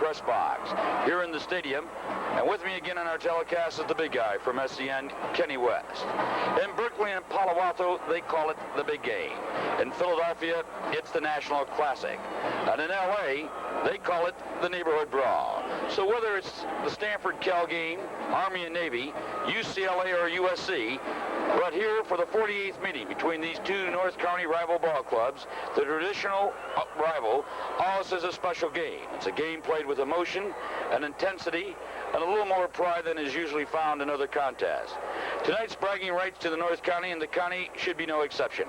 press box here in the stadium. And with me again on our telecast is the big guy from SCN, Kenny West. In Berkeley and Palo Alto, they call it the big game. In Philadelphia, it's the National Classic. And in LA, they call it the neighborhood brawl. So whether it's the Stanford-Cal game, Army and Navy, UCLA or USC, but here for the 48th meeting between these two North County rival ball clubs, the traditional rival, always is a special game. It's a game played with emotion and intensity and a little more pride than is usually found in other contests. Tonight's bragging rights to the North County, and the county should be no exception,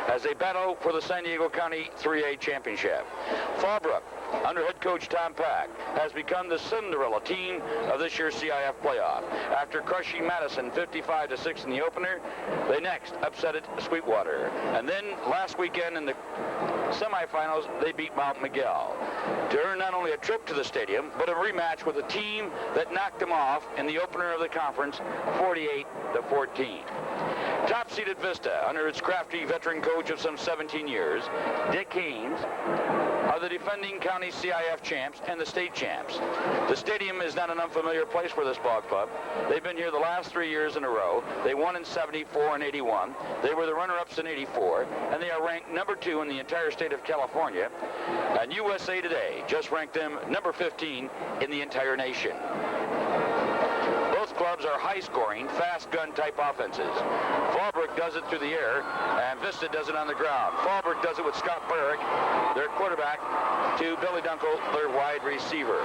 as they battle for the San Diego County 3A Championship. Fallbrook, under head coach Tom Pack, has become the Cinderella team of this year's CIF playoff. After crushing Madison 55-6 in the opener, they next upsetted Sweetwater. And then last weekend in the semifinals, they beat Mount Miguel to earn not only a trip to the stadium, but a rematch with a team that knocked them off in the opener of the conference 48-14. Top-seeded Vista, under its crafty veteran coach of some 17 years, Dick Haynes, are the defending county CIF champs and the state champs. The stadium is not an unfamiliar place for this ball club. They've been here the last 3 years in a row. They won in 74 and 81. They were the runner-ups in 84, and they are ranked number 2 in the entire state of California. And USA Today just ranked them number 15 in the entire nation. Both clubs are high-scoring, fast gun-type offenses. Fallbrook does it through the air, and Vista does it on the ground. Fallbrook does it with Scott Burrick, their quarterback, to Billy Dunkel, their wide receiver.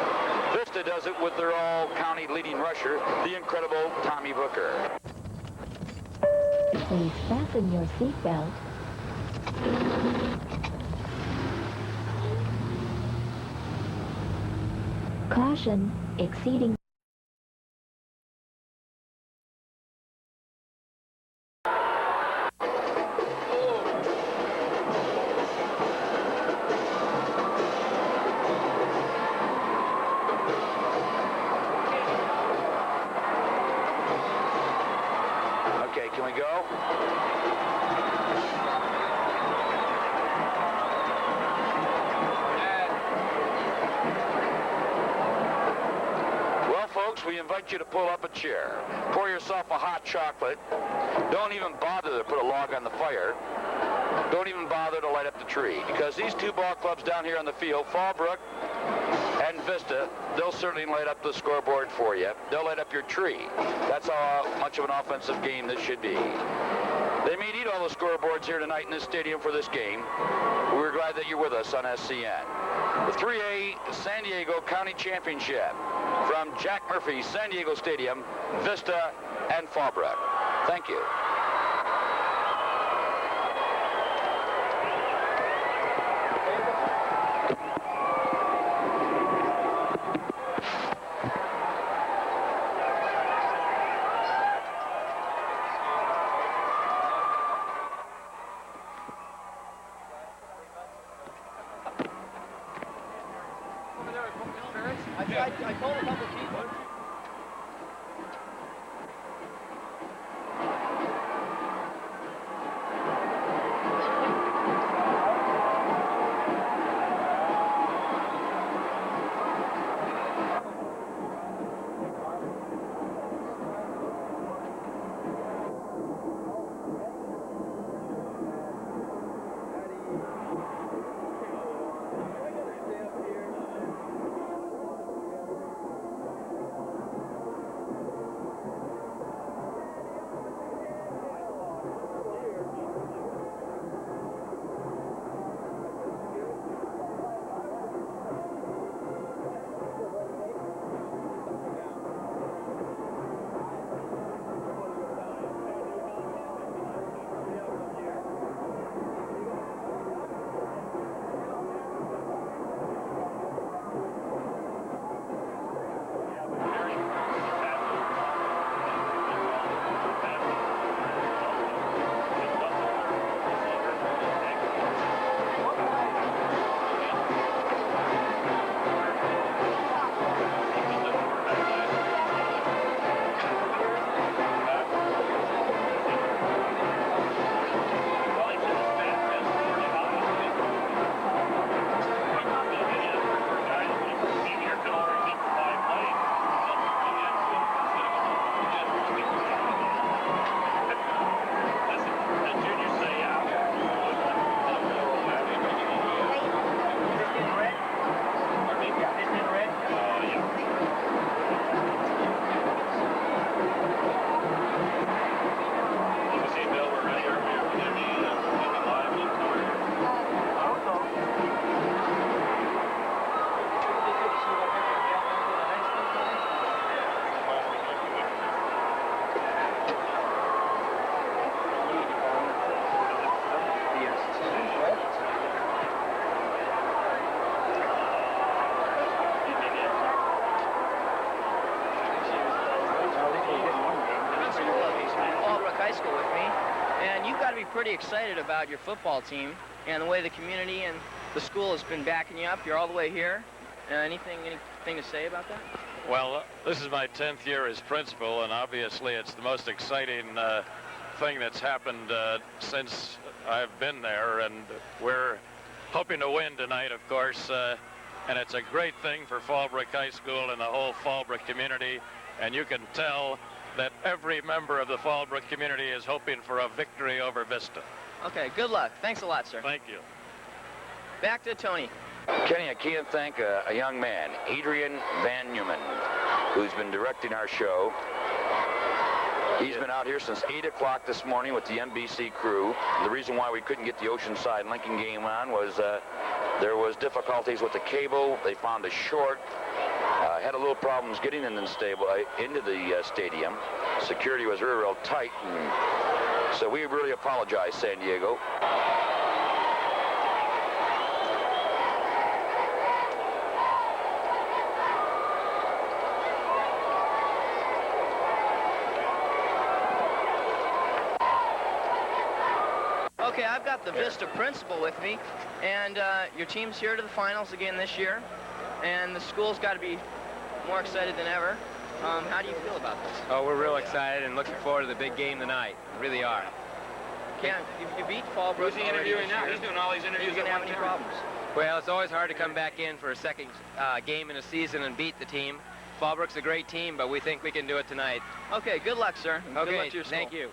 Vista does it with their all-county leading rusher, the incredible Tommy Booker. Please fasten your seatbelt. Caution, exceeding. Okay, can we go? Well, folks, we invite you to pull up a chair. Pour yourself a hot chocolate. Don't even bother to put a log on the fire. Don't even bother to light up the tree, because these two ball clubs down here on the field, Fallbrook and Vista, they'll certainly light up the scoreboard for you. They'll light up your tree. That's how much of an offensive game this should be. They may need all the scoreboards here tonight in this stadium for this game. We're glad that you're with us on SCN. The 3A San Diego County Championship from Jack Murphy San Diego Stadium, Vista and Fallbrook. Thank you. I told a couple people. be pretty excited about your football team and the way the community and the school has been backing you up. You're all the way here. Anything to say about that? Well, this is my 10th year as principal, and obviously it's the most exciting thing that's happened since I've been there, and we're hoping to win tonight, of course, and it's a great thing for Fallbrook High School and the whole Fallbrook community, and you can tell that every member of the Fallbrook community is hoping for a victory over Vista. Okay, good luck. Thanks a lot, sir. Thank you. Back to Tony. Kenny, I can't thank a young man, Adrian Van Neumann, who's been directing our show. He's been out here since 8 o'clock this morning with the NBC crew. The reason why we couldn't get the Oceanside Lincoln game on was there was difficulties with the cable. They found a short. Had a little problems getting into the stadium. Security was real tight, and so we really apologize, San Diego. Okay, I've got the Vista principal with me, and your team's here to the finals again this year, and the school's got to be more excited than ever. How do you feel about this? Oh, we're real excited and looking forward to the big game tonight. We really are. Ken, you beat Fallbrook. Who's he interviewing now? He's doing all these interviews at one time. Have any problems? Well, it's always hard to come back in for a second game in a season and beat the team. Fallbrook's a great team, but we think we can do it tonight. Okay, good luck, sir. And okay, good luck to your school. Thank you.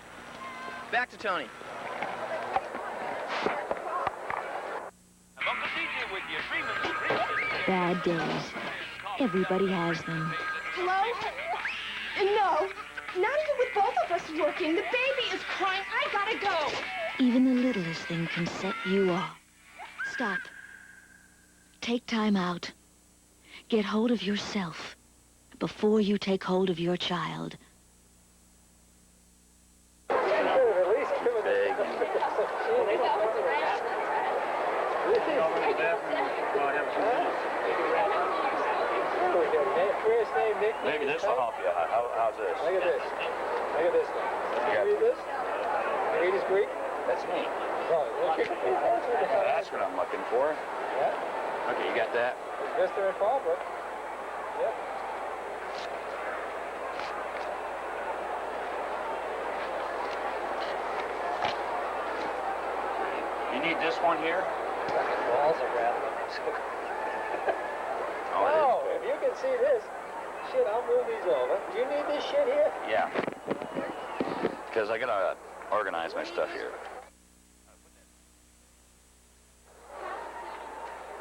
Back to Tony. Bad days. Everybody has them. Hello? No, not even with both of us working. The baby is crying. I gotta go. Even the littlest thing can set you off. Stop. Take time out. Get hold of yourself before you take hold of your child. Maybe this will help you. How's this? Look at this. Look at this one. Can you read this? Can you read his Greek? That's me. Oh, look. That's what I'm looking for. Yeah. Okay, you got that? It's Vista and Fallbrook. Yep. You need this one here? Walls are rattling. Oh, if you can see this, shit, I'll move these over. Do you need this shit here? Yeah. Because I gotta organize my stuff here.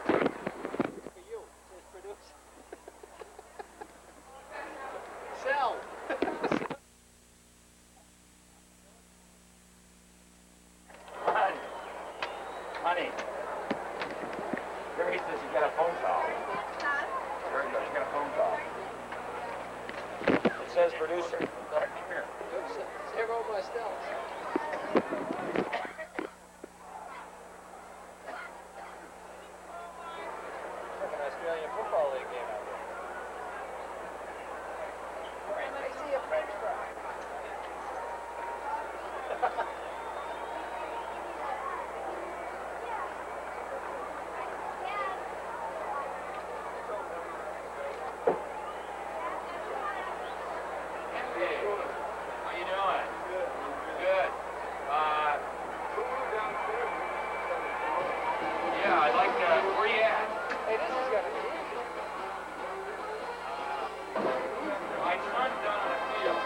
For you, says producer. Sell. Honey. Here he says you got a phone call. There he goes, you got a phone call. It says producer. Here. Zero my stills. Like an Australian football league game out there. I see a French fry. How you doing? Good. Yeah, I'd like where you at? Hey, this is gonna be easy. My son's down on the field.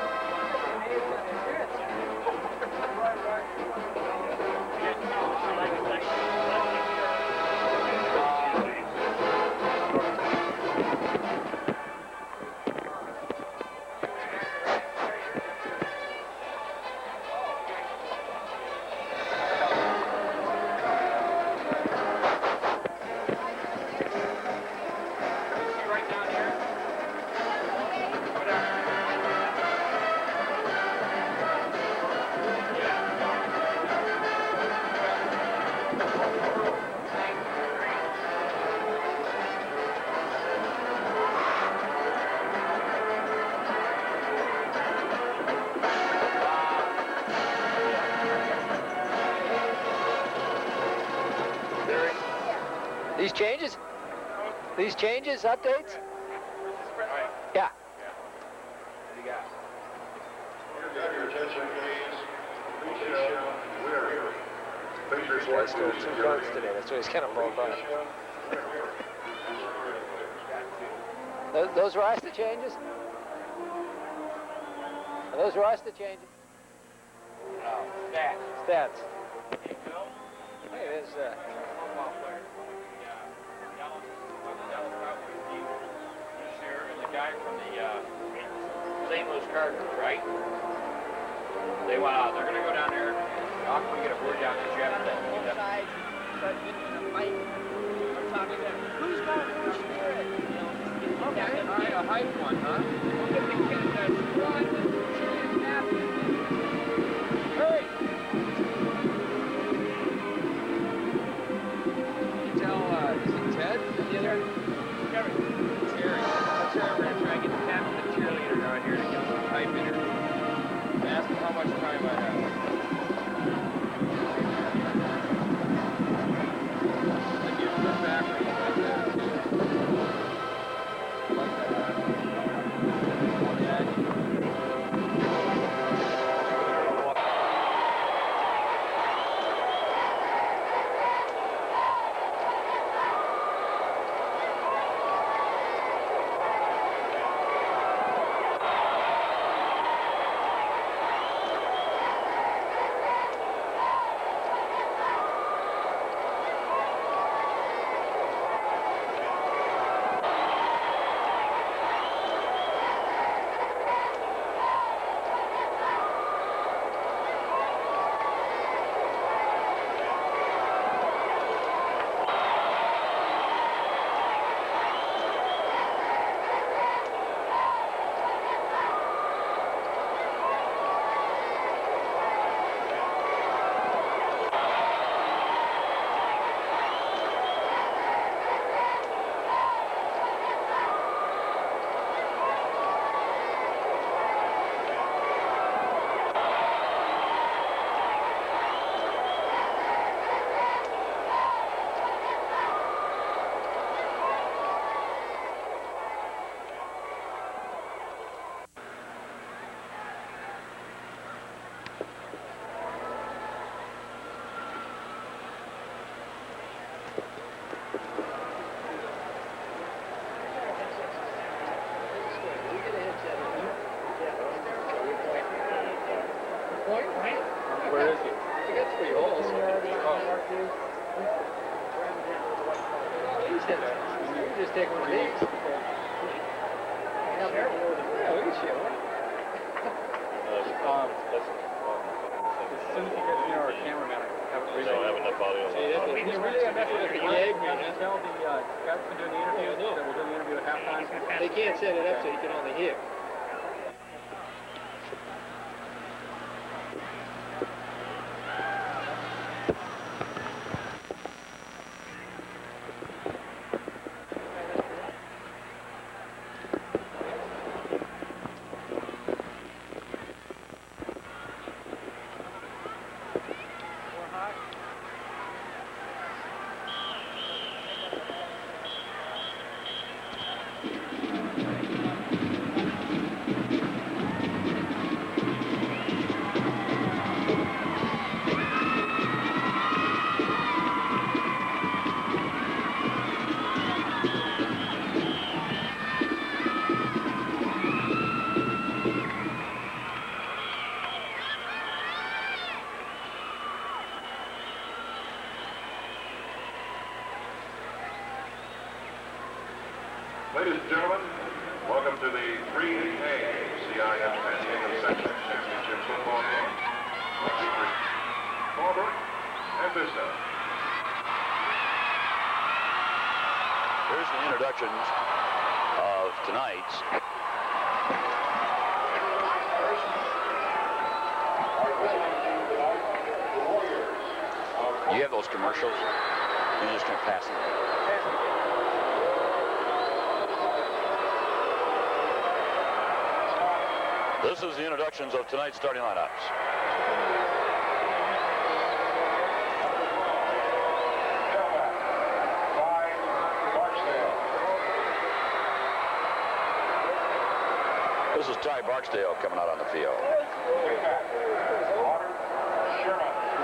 changes? These changes, updates? Yeah. Your attention, please. This guy stole 2 votes today. That's why he's kind of blown by. Those roster changes? Are those roster changes? No, stats. Stats. Hey, there's The guy from the St. Louis Cardinals, right? They went out. They're going to go down there. How can we get a word down to Jeff? Both sides start getting in a fight. I'm talking to who's going to push Spirit? You know, okay. All right, a hype one, huh? Look at the kid that's driving. Hey! Can you tell, is it Ted? Terry. Terry. I'm sure we're going to try and get the captain and cheerleader down here to give us a hype interview. Ask him how much time I have. I give him the backwards like that, too. Like that. Where is he? He got 3 holes. You just take one of these. Yeah, look at you. As soon as he gets near our cameraman, I have it ready. don't have enough audio. He's really a mess with it. He egged me. And tell the guys who've been doing the interviews that we're doing the interview at halftime. They can't set it up so you can only hear. Ladies and gentlemen, welcome to the 3A CIF San Diego Section CIF football game. Featuring Fallbrook and Vista. Here's the introductions of tonight's. You have those commercials? You're just going to pass them. This is the introductions of tonight's starting lineups. This is Ty Barksdale coming out on the field. We're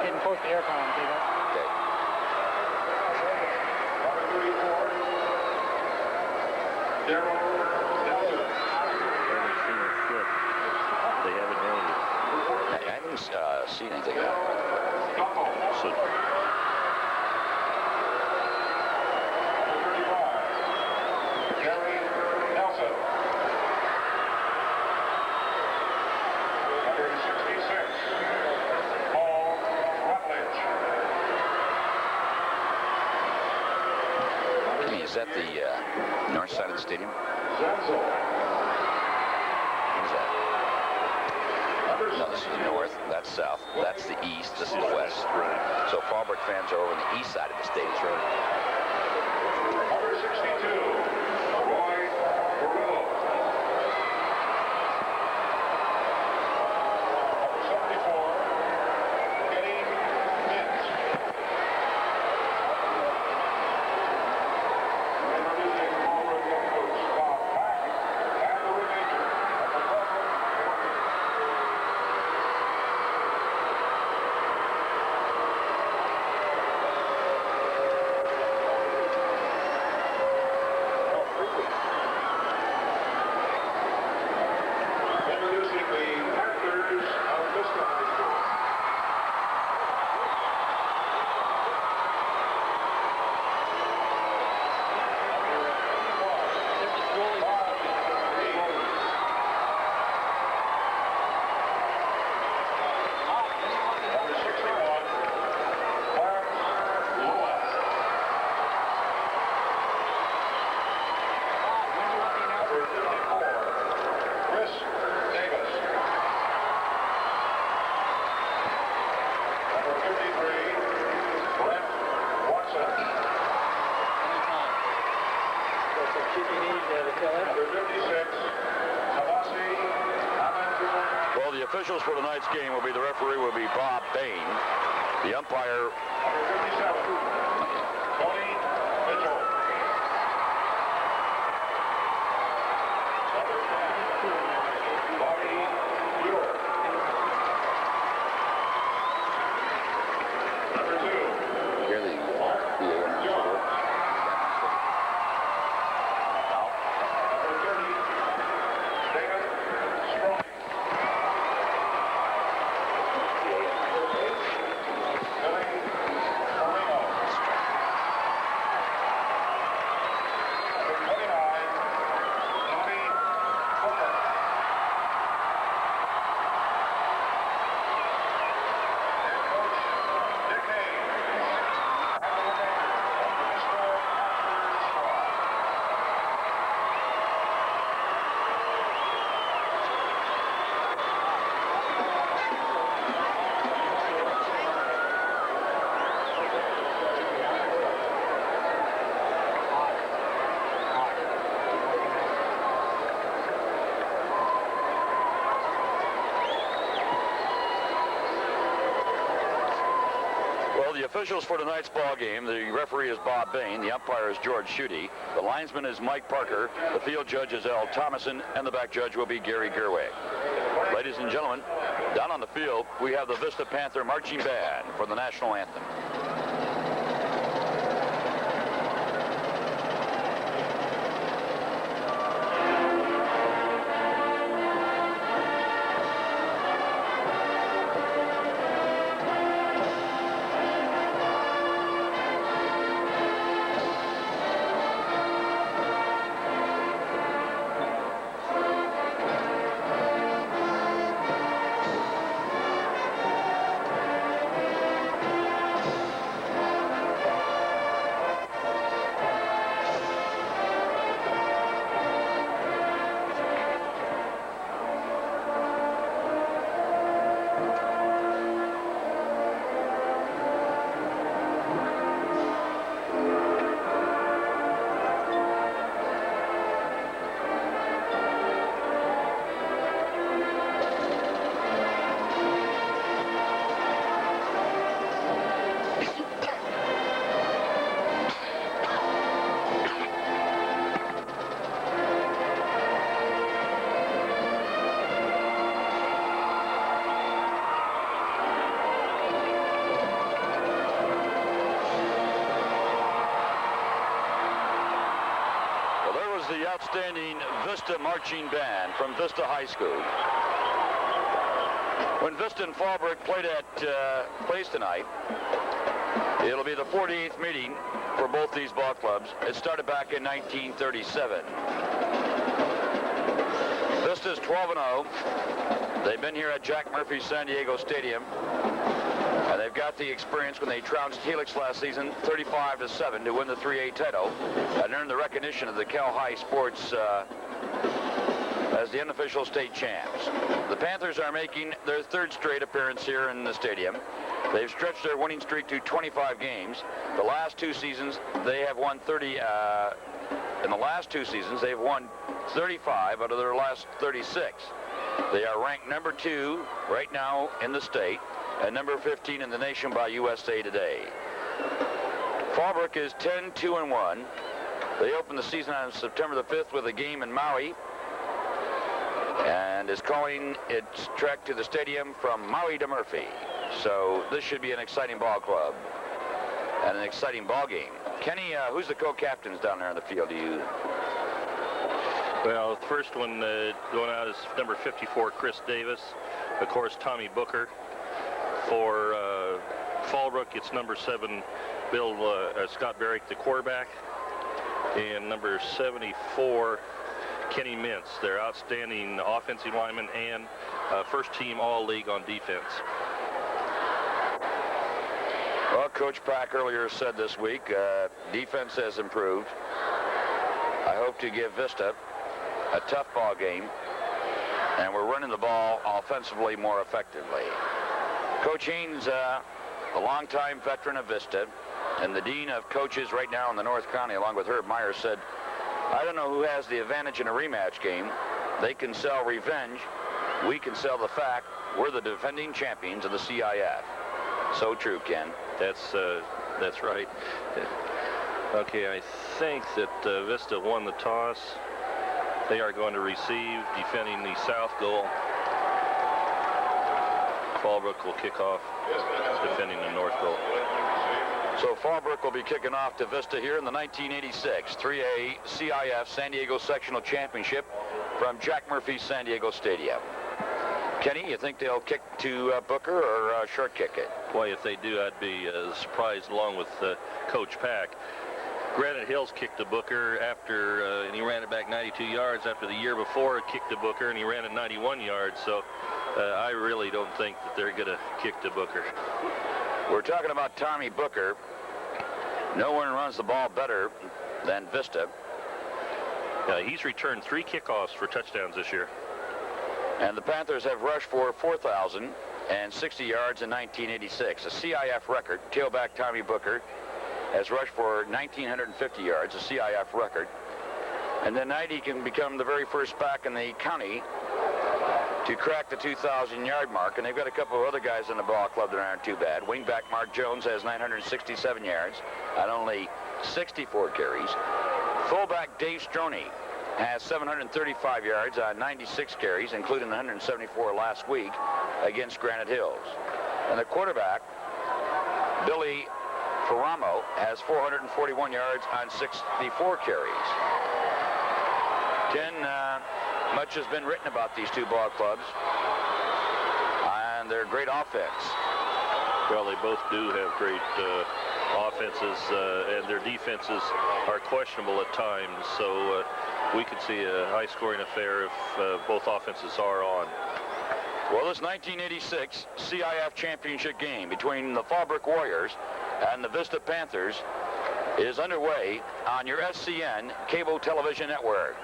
getting close to aircon, okay, guys? Okay. I didn't see anything. So, is that the north side of the stadium? What is that? No, this is north. That's south. That's the east. This is west. So Fallbrook fans are over on the east side of the stadium. Number 62, Roy Burrell. Number 74, Kenny Mintz. Introducing Fallbrook head coach Bob Pack and the remainder of the Fallbrook. Introducing the Panthers of Vista High School. Number 61, Clarence Lewis. Number 54, Chris Davis. Number 53, Brent Watson. Number 56, Tabasi Amandu. Well, the officials for tonight's game will be, the referee will be Bob Bain. The umpire, Number 57, Tony Mitchell. Number 10, Bobby Buer. Number 2, here the Mark Jones. Number 30, David Sproling. Billy Carino. Number 29, Tony Hooker. Head coach Dick Hayes. And the remainder of the Vista Panthers squad. well, the officials for tonight's ball game, the referee is Bob Bain, the umpire is George Schutte, the linesman is Mike Parker, the field judge is Al Thomason, and the back judge will be Gary Gerwig. Ladies and gentlemen, down on the field, we have the Vista Panther Marching Band for the national anthem. outstanding Vista marching band from Vista High School. When Vista and Fallbrook played at place tonight, it'll be the 48th meeting for both these ball clubs. It started back in 1937. Vista's 12-0. They've been here at Jack Murphy San Diego Stadium, and they've got the experience when they trounced Helix last season 35-7 to win the 3A title and earn the recognition of the Cal High Sports as the unofficial state champs. The Panthers are making their third straight appearance here in the stadium. They've stretched their winning streak to 25 games. The last two seasons, they have won 30. In the last two seasons, they've won 35 out of their last 36. They are ranked number 2 right now in the state and number 15 in the nation by USA Today. Fallbrook is 10-2-1. They opened the season on September the 5th with a game in Maui, and is calling its trek to the stadium from Maui to Murphy. So this should be an exciting ball club and an exciting ball game. Kenny, who's the co-captains down there in the field? Do you? Well, the first one going out is number 54, Chris Davis. Of course, Tommy Booker. For Fallbrook, it's number 7, Scott Barrick, the quarterback, and number 74, Kenny Mintz. They're outstanding offensive linemen and first team all-league on defense. Well, Coach Pack earlier said this week, defense has improved. I hope to give Vista a tough ball game, and we're running the ball offensively more effectively. Coach Haynes, a longtime veteran of Vista, and the dean of coaches right now in the North County, along with Herb Myers, said, I don't know who has the advantage in a rematch game. They can sell revenge. We can sell the fact we're the defending champions of the CIF. So true, Ken. That's right. Okay, I think that Vista won the toss. They are going to receive, defending the south goal. Fallbrook will kick off, defending the north goal. So Fallbrook will be kicking off to Vista here in the 1986 3A CIF San Diego Sectional Championship from Jack Murphy San Diego Stadium. Kenny, you think they'll kick to Booker or short kick it? Boy, if they do, I'd be surprised along with Coach Pack. Granite Hills kicked to Booker after, and he ran it back 92 yards after the year before it kicked to Booker, and he ran it 91 yards. So I really don't think that they're going to kick to Booker. We're talking about Tommy Booker. No one runs the ball better than Vista. He's returned 3 kickoffs for touchdowns this year. And the Panthers have rushed for 4,060 yards in 1986, a CIF record. Tailback Tommy Booker has rushed for 1,950 yards, a CIF record. And then tonight he can become the very first back in the county to crack the 2,000-yard mark. And they've got a couple of other guys in the ball club that aren't too bad. Wingback Mark Jones has 967 yards on only 64 carries. Fullback Dave Stroney has 735 yards on 96 carries, including 174 last week against Granite Hills. And the quarterback, Billy Ferramo, has 441 yards on 64 carries. Ken, much has been written about these two ball clubs and their great offense. Well, they both do have great offenses, and their defenses are questionable at times. So we could see a high-scoring affair if both offenses are on. Well, this 1986 CIF championship game between the Fallbrook Warriors and the Vista Panthers is underway on your SCN cable television network,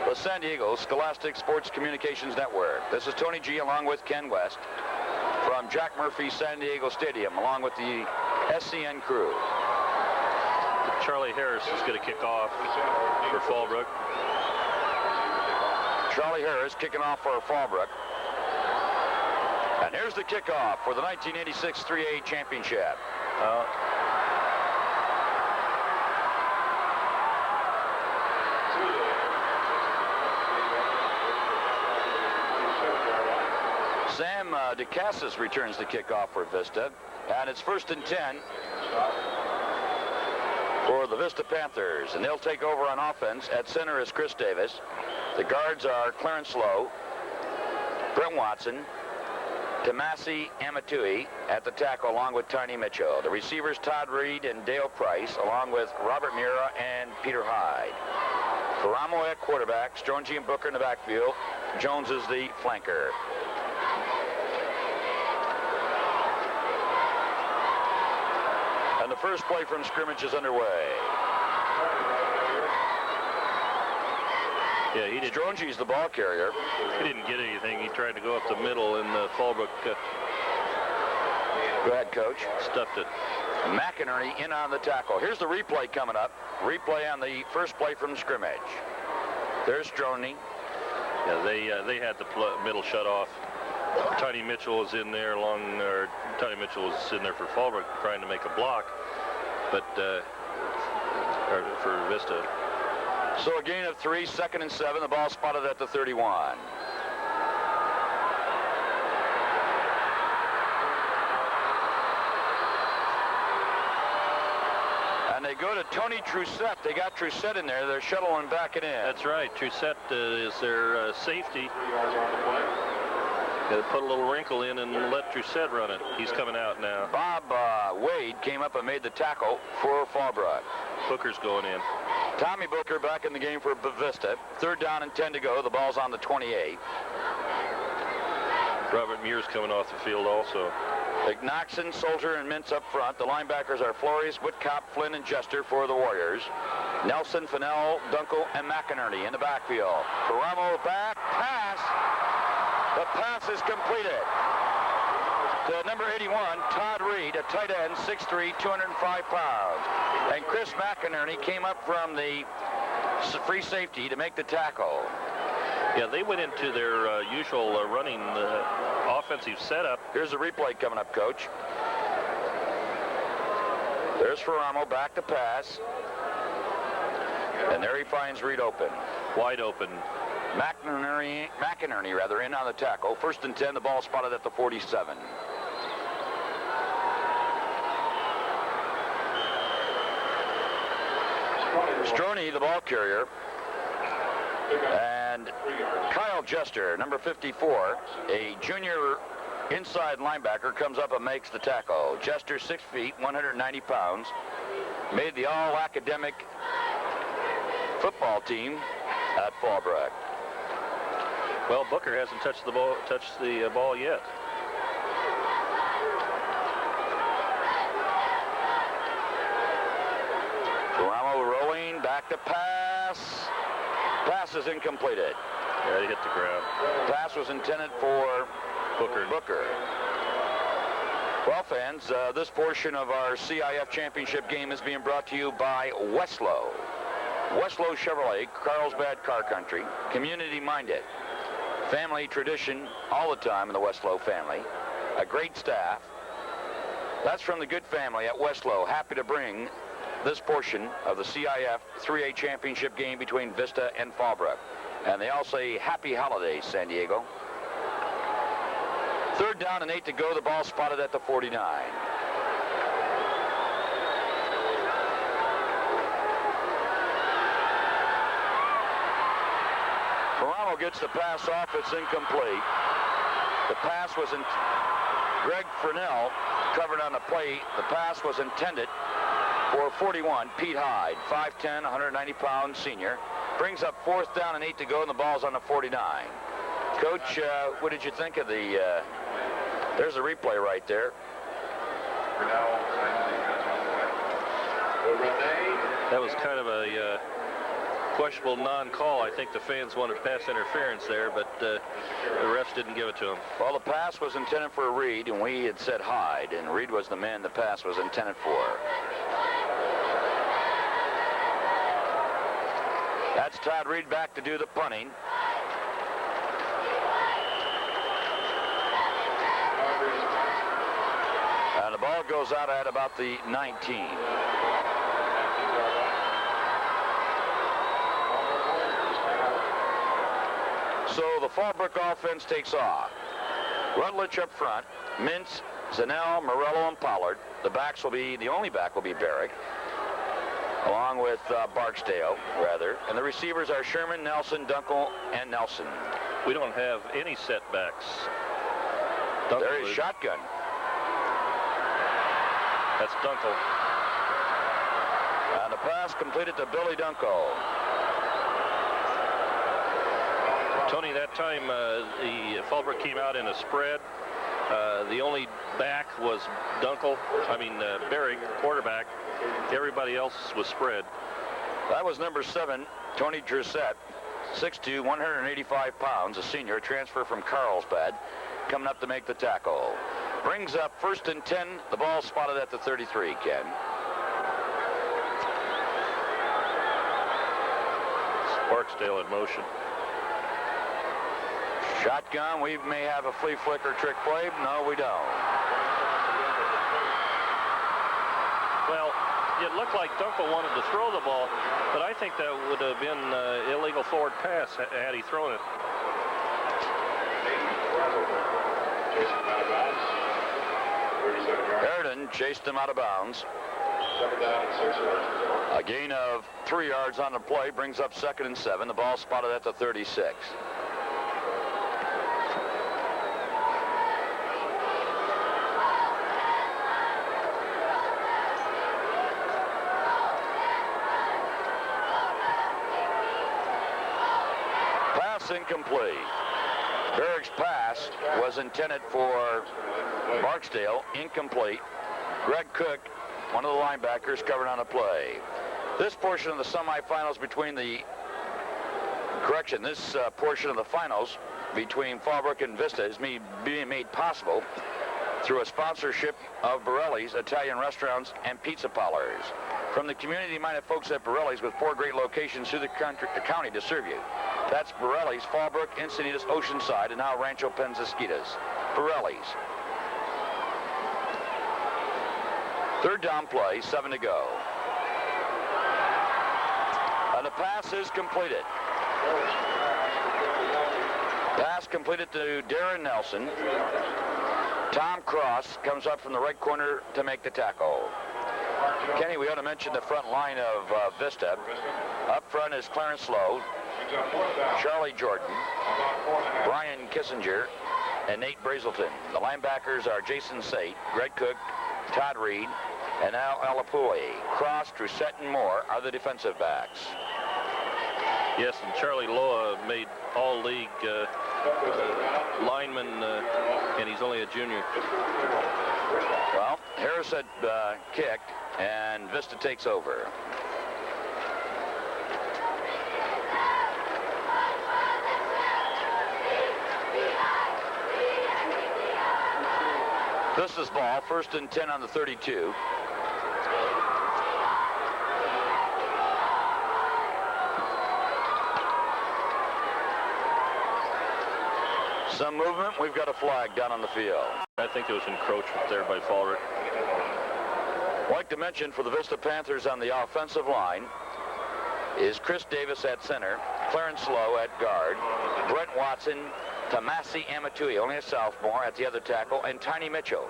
the San Diego Scholastic Sports Communications Network. This is Tony G along with Ken West from Jack Murphy San Diego Stadium, along with the SCN crew. Charlie Harris is going to kick off for Fallbrook. Charlie Harris kicking off for Fallbrook. And here's the kickoff for the 1986 3A championship. Sam DeCassis returns the kickoff for Vista, and it's 1st and 10 for the Vista Panthers, and they'll take over on offense. At center is Chris Davis. The guards are Clarence Lowe, Brent Watson, Tomasi Amatui at the tackle, along with Tiny Mitchell. The receivers, Todd Reed and Dale Price, along with Robert Mura and Peter Hyde. Ferramo at quarterback, Strongy and Booker in the backfield. Jones is the flanker. And the first play from scrimmage is underway. Yeah, he did. Strongy's the ball carrier. He didn't get anything. He tried to go up the middle, and Fallbrook Go ahead, Coach. stuffed it. McInerney in on the tackle. Here's the replay coming up. Replay on the first play from scrimmage. There's Strongy. Yeah, they had the middle shut off. Tiny Mitchell was in there Tiny Mitchell was in there for Fallbrook trying to make a block, but or for Vista. So a gain of 3, 2nd and 7. The ball spotted at the 31. And they go to Tony Trussett. They got Trussett in there. They're shuttling back it in. That's right. Trussett is their safety. Got to put a little wrinkle in and let Trussett run it. He's coming out now. Bob Wade came up and made the tackle for Fallbrook. Booker's going in. Tommy Booker back in the game for Vista. 3rd down and 10 to go. The ball's on the 28. Robert Muir's coming off the field also. Knoxon, Soldier, and Mintz up front. The linebackers are Flores, Whitcop, Flynn, and Jester for the Warriors. Nelson, Fennell, Dunkel, and McInerney in the backfield. Ferramo back, pass. The pass is completed to number 81, Todd Reed, a tight end, 6'3", 205 pounds. And Chris McInerney came up from the free safety to make the tackle. Yeah, they went into their usual running offensive setup. Here's the replay coming up, Coach. There's Ferramo back to pass. And there he finds Reed open. Wide open. McInerney in on the tackle. 1st and 10, the ball spotted at the 47. Stroney, the ball carrier. And Kyle Jester, number 54, a junior inside linebacker, comes up and makes the tackle. Jester, 6 feet, 190 pounds, made the all-academic football team at Fallbrook. Well, Booker hasn't touched the ball yet. Ferramo rolling, back to pass. Pass is incompleted. Yeah, he hit the ground. Pass was intended for Booker. Well, fans, this portion of our CIF championship game is being brought to you by Westlow. Westlow Chevrolet, Carlsbad Car Country, community-minded. Family tradition all the time in the Westlow family. A great staff. That's from the good family at Westlow. Happy to bring this portion of the CIF 3A championship game between Vista and Fallbrook. And they all say happy holidays, San Diego. 3rd down and 8 to go. The ball spotted at the 49. Ferramo gets the pass off. It's incomplete. The pass was in. Greg Fernell covered on the play. The pass was intended for 41, Pete Hyde, 5'10", 190-pound senior. Brings up 4th down and 8 to go, and the ball's on the 49. Coach, what did you think of the... there's a replay right there. That was kind of a questionable non-call. I think the fans wanted pass interference there, but the refs didn't give it to him. Well, the pass was intended for Reed, and we had said Hyde, and Reed was the man the pass was intended for. That's Todd Reed back to do the punting. And the ball goes out at about the 19. So the Fallbrook offense takes off. Rutledge up front, Mintz, Zanell, Morello, and Pollard. The only back will be Barrick. along with Barksdale, rather. And the receivers are Sherman, Nelson, Dunkel, and Nelson. We don't have any setbacks. There is shotgun. That's Dunkel. And the pass completed to Billy Dunkel. Tony, that time the Fallbrook came out in a spread. The only back was Berry, quarterback. Everybody else was spread. That was number 7, Tony Dressette, 6'2", 185 pounds, a senior, transfer from Carlsbad, coming up to make the tackle. Brings up 1st and 10. The ball spotted at the 33, Ken. Barksdale in motion. Shotgun. We may have a flea flicker trick play. No, we don't. Well, it looked like Dunkel wanted to throw the ball, but I think that would have been illegal forward pass had he thrown it. Harridan chased him out of bounds. A gain of 3 yards on the play brings up 2nd and 7. The ball spotted at the 36. Pass incomplete. Berg's pass was intended for Barksdale, incomplete. Greg Cook, one of the linebackers, covered on the play. This portion of the semifinals between the, this portion of the finals between Fallbrook and Vista is being made possible through a sponsorship of Borelli's Italian Restaurants and Pizza Parlors. From the community-minded folks at Borelli's with 4 great locations through the county to serve you. That's Borelli's, Fallbrook, Encinitas, Oceanside, and now Rancho Penasquitas. Borelli's. 3rd down play, 7 to go. And the pass is completed. Pass completed to Darren Nelson. Tom Cross comes up from the right corner to make the tackle. Kenny, we ought to mention the front line of Vista. Up front is Clarence Lowe, Charlie Jordan, Brian Kissinger, and Nate Brazelton. The linebackers are Jason Sate, Greg Cook, Todd Reed, and Al Alapui. Cross, Dressette, and Moore are the defensive backs. Yes, and Charlie Lowe made all-league lineman, and he's only a junior. Well, Harris had kicked, and Vista takes over. This is ball, 1st and 10 on the 32. Some movement. We've got a flag down on the field. I think it was encroachment there by Fallbrook. I'd like to mention for the Vista Panthers on the offensive line is Chris Davis at center, Clarence Lowe at guard, Brent Watson, Tomasi Amatui, only a sophomore, at the other tackle, and Tiny Mitchell.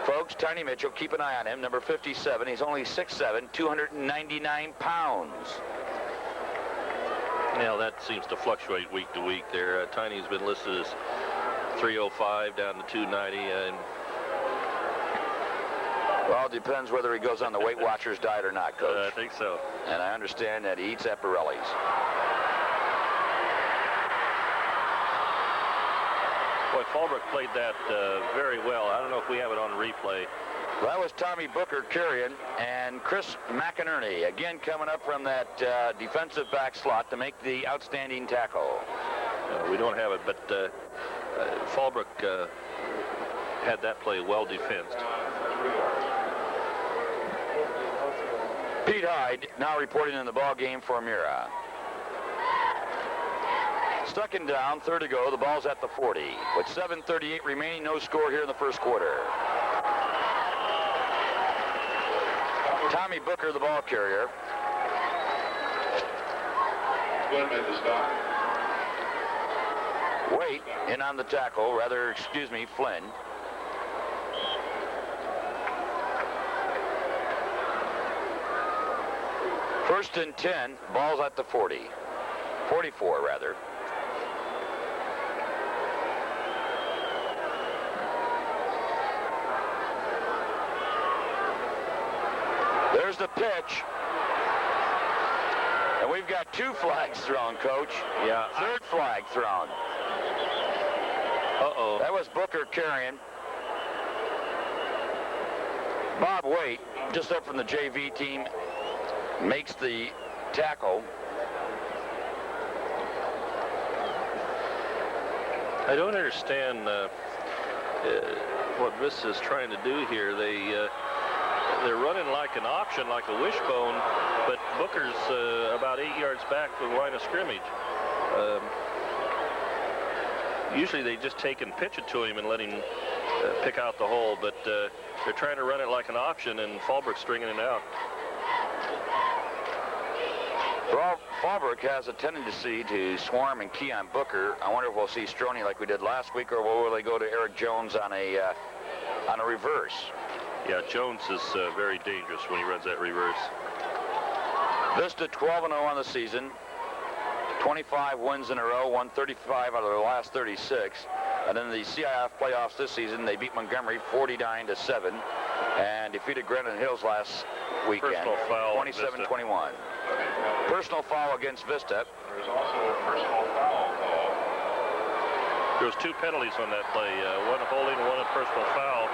Folks, Tiny Mitchell, keep an eye on him, number 57. He's only 6'7", 299 pounds. Now, that seems to fluctuate week to week there. Tiny's been listed as 305 down to 290. Well, it depends whether he goes on the Weight Watchers diet or not, Coach. I think so. And I understand that he eats at Borelli's. Boy, Fallbrook played that very well. I don't know if we have it on replay. That was Tommy Booker carrying, and Chris McInerney, again coming up from that defensive back slot to make the outstanding tackle. We don't have it, but Fallbrook had that play well defensed. Pete Hyde now reporting in the ball game for Mira. Second down, 3rd to go. The ball's at the 40. With 7:38 remaining, no score here in the first quarter. Tommy Booker, the ball carrier. Flynn made the stop. Wait in on the tackle, Flynn. First and 10, ball's at the 40. 44, rather. There's the pitch. And we've got 2 flags thrown, Coach. Yeah. 3rd flag thrown. Uh-oh. That was Booker carrying. Bob Waite, just up from the JV team, makes the tackle. I don't understand what Vista is trying to do here. They're running like an option, like a wishbone, but Booker's about 8 yards back from the line of scrimmage. Usually they just take and pitch it to him and let him pick out the hole, but they're trying to run it like an option, and Fallbrook's stringing it out. Fallbrook has a tendency to swarm and key on Booker. I wonder if we'll see Stroney like we did last week, or will they go to Eric Jones on a reverse? Yeah, Jones is very dangerous when he runs that reverse. Vista 12-0 on the season. 25 wins in a row, won 35 out of their last 36. And in the CIF playoffs this season, they beat Montgomery 49-7 and defeated Granite Hills last weekend, 27-21. Personal foul against Vista. There's also a personal foul call. There was 2 penalties on that play, one holding and one a personal foul.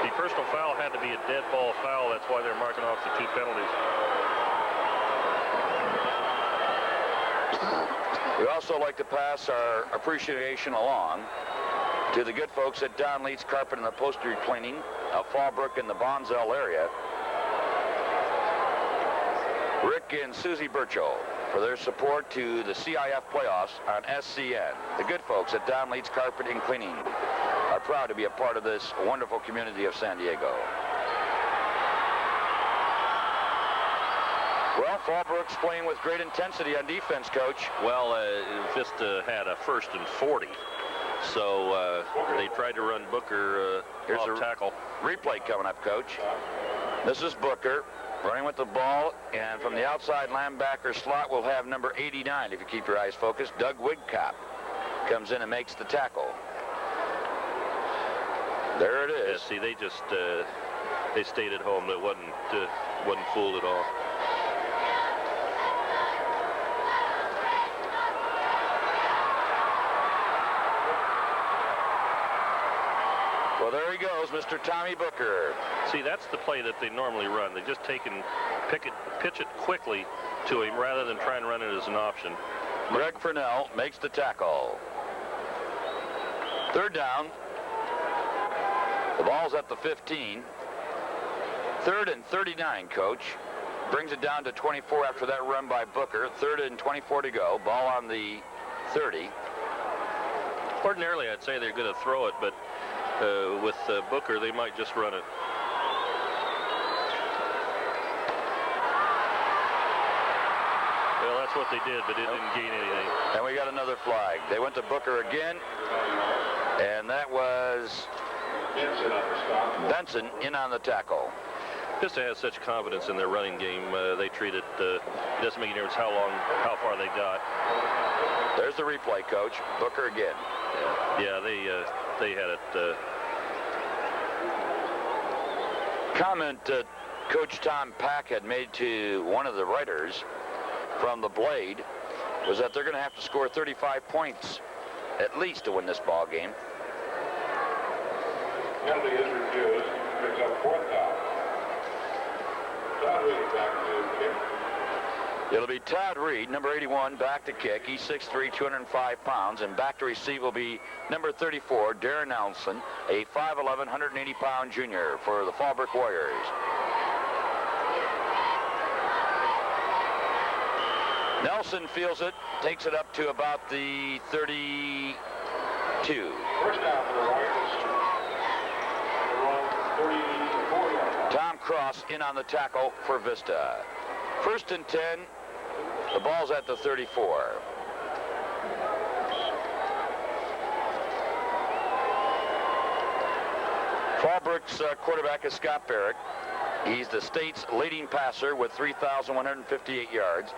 The personal foul had to be a dead ball foul. That's why they're marking off the 2 penalties. We also like to pass our appreciation along to the good folks at Don Leeds Carpet and Upholstery Cleaning of Fallbrook in the Bonzell area. Rick and Susie Burchell for their support to the CIF playoffs on SCN. The good folks at Don Leeds Carpet and Cleaning are proud to be a part of this wonderful community of San Diego. Well, Fallbrook's playing with great intensity on defense, Coach. Well, Vista had a 1st and 40, so they tried to run Booker Here's off a tackle. Replay coming up, Coach. This is Booker running with the ball, and from the outside linebacker slot we'll have number 89, if you keep your eyes focused. Doug Wigcop comes in and makes the tackle. There it is. Yeah, see, they just they stayed at home. It wasn't fooled at all. Well, there he goes, Mr. Tommy Booker. See, that's the play that they normally run. They just take and pitch it quickly to him rather than try and run it as an option. Greg Furnell makes the tackle. 3rd down. The ball's at the 15. 3rd and 39, Coach. Brings it down to 24 after that run by Booker. 3rd and 24 to go. Ball on the 30. Ordinarily, I'd say they're going to throw it, but with Booker, they might just run it. Well, that's what they did, but it didn't gain anything. And we got another flag. They went to Booker again, and that was Benson in on the tackle. Vista has such confidence in their running game. They treat it. It doesn't make any difference how far they got. There's the replay, Coach. Booker again. Yeah, they had it. Comment Coach Tom Pack had made to one of the writers from the Blade was that they're going to have to score 35 points at least to win this ball game. Penalty is refused. Picks up 4th down. Todd Reed back to kick. It'll be Todd Reed, number 81, back to kick. He's 6'3", 205 pounds, and back to receive will be number 34, Darren Nelson, a 5'11", 180-pound junior for the Fallbrook Warriors. Nelson feels it, takes it up to about the 32. First down for the Warriors. They're on 34 yards. Tom Cross in on the tackle for Vista. 1st and 10. The ball's at the 34. Fallbrook's quarterback is Scott Barrett. He's the state's leading passer with 3,158 yards.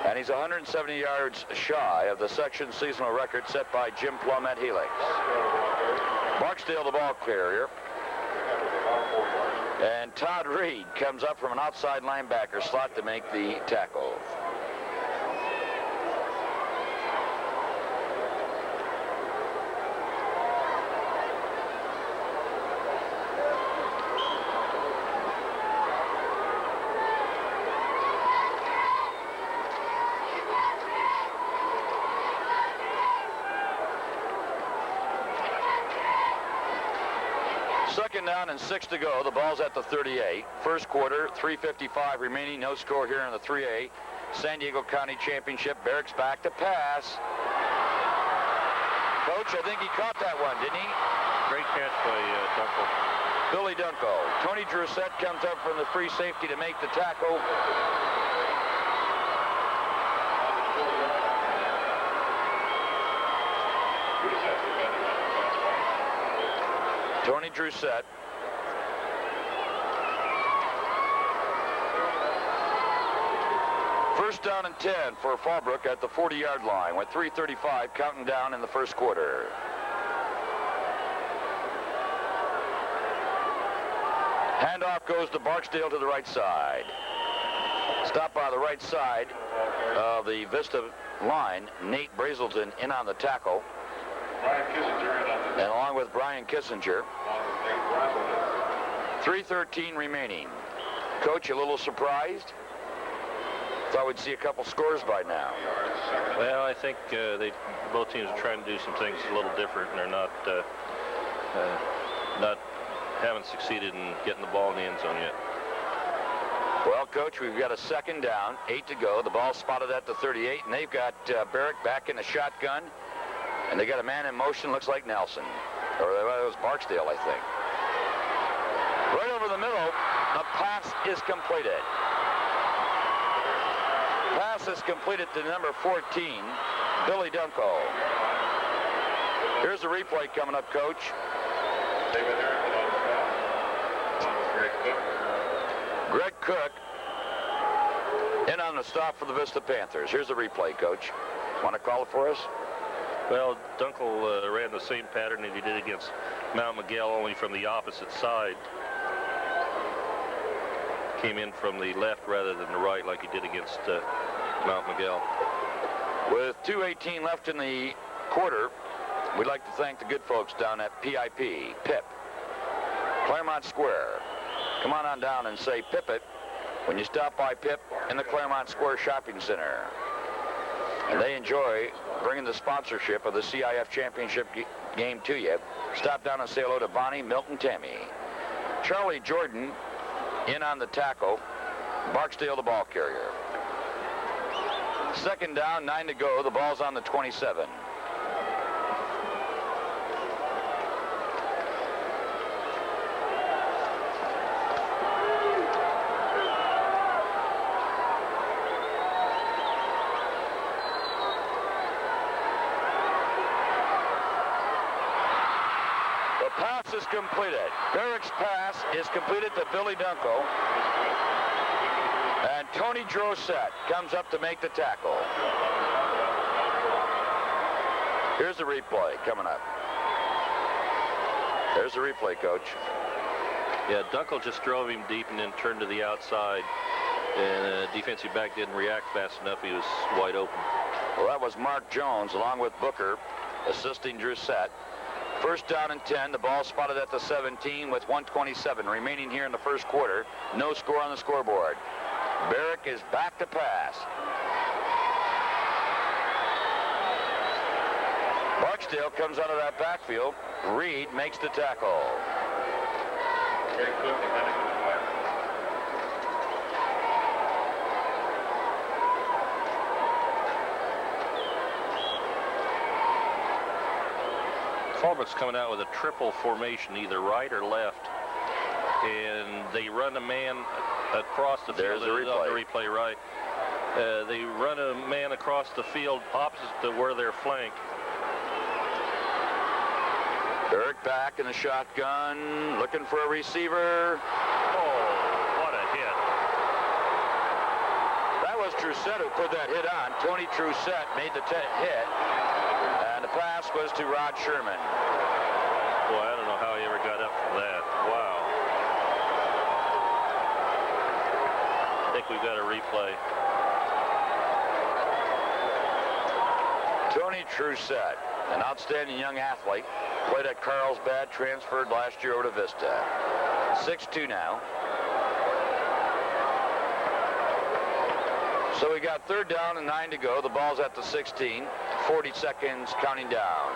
And he's 170 yards shy of the section seasonal record set by Jim Plum at Helix. Barksdale, the ball carrier. And Todd Reed comes up from an outside linebacker slot to make the tackle. Second down and 6 to go. The ball's at the 38. First quarter, 3:55 remaining. No score here in the 3A. San Diego County Championship. Barrick's back to pass. Coach, I think he caught that one, didn't he? Great catch by Dunkel. Billy Dunkel. Tony Drusette comes up from the free safety to make the tackle. Tony Drusette. First down and 10 for Fallbrook at the 40-yard line with 3:35 counting down in the first quarter. Handoff goes to Barksdale to the right side. Stop by the right side of the Vista line. Nate Brazelton in on the tackle. And along with Brian Kissinger. 3:13 remaining. Coach, a little surprised? Thought we'd see a couple scores by now. Well, I think both teams are trying to do some things a little different, and they're haven't succeeded in getting the ball in the end zone yet. Well, Coach, we've got a second down, 8 to go. The ball's spotted at the 38, and they've got Barrick back in the shotgun. And they got a man in motion, looks like Nelson. Or it was Barksdale, I think. Right over the middle, the pass is completed. Pass is completed to number 14, Billy Dunkel. Here's the replay coming up, Coach. Greg Cook in on the stop for the Vista Panthers. Here's the replay, Coach. Want to call it for us? Well, Dunkel ran the same pattern that he did against Mount Miguel, only from the opposite side. Came in from the left rather than the right like he did against Mount Miguel. With 2:18 left in the quarter, we'd like to thank the good folks down at PIP, Claremont Square. Come on down and say Pip it when you stop by Pip in the Claremont Square Shopping Center. And they enjoy bringing the sponsorship of the CIF Championship game to you. Stop down and say hello to Bonnie, Milton, Tammy. Charlie Jordan in on the tackle. Barksdale, the ball carrier. Second down, 9 to go. The ball's on the 27. Is completed. Barrick's pass is completed to Billy Dunkel. And Tony Drosette comes up to make the tackle. Here's the replay coming up. There's the replay, Coach. Yeah, Dunkel just drove him deep and then turned to the outside. And the defensive back didn't react fast enough. He was wide open. Well, that was Mark Jones along with Booker assisting Drosette. First down and 10. The ball spotted at the 17 with 1:27 remaining here in the first quarter. No score on the scoreboard. Barrick is back to pass. Barksdale comes out of that backfield. Reed makes the tackle. Fallbrook's coming out with a triple formation, either right or left, and they run a man across the field. There's the replay. On the replay, right. They run a man across the field opposite to where they're flanked. Barrick back in the shotgun, looking for a receiver. Oh. Trussett who put that hit on. Tony Trussett made the hit, and the pass was to Rod Sherman. Boy, I don't know how he ever got up from that. Wow. I think we've got a replay. Tony Trussett, an outstanding young athlete, played at Carlsbad, transferred last year over to Vista. 6-2 now. So we got 3rd down and 9 to go. The ball's at the 16. 40 seconds counting down.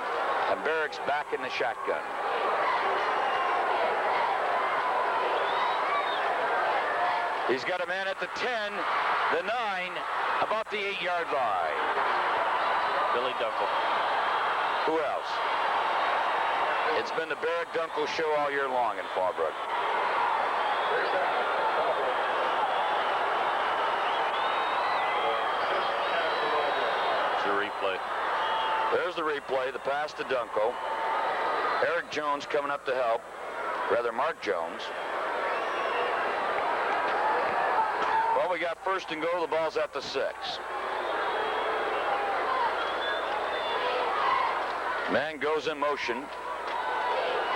And Barrick's back in the shotgun. He's got a man at the 10, the 9, about the 8-yard line. Billy Dunkel. Who else? It's been the Barrick Dunkel show all year long in Fallbrook. It's a replay. There's the replay, the pass to Dunkel. Eric Jones coming up to help. Rather, Mark Jones. Well, we got 1st and goal. The ball's at the 6. Man goes in motion.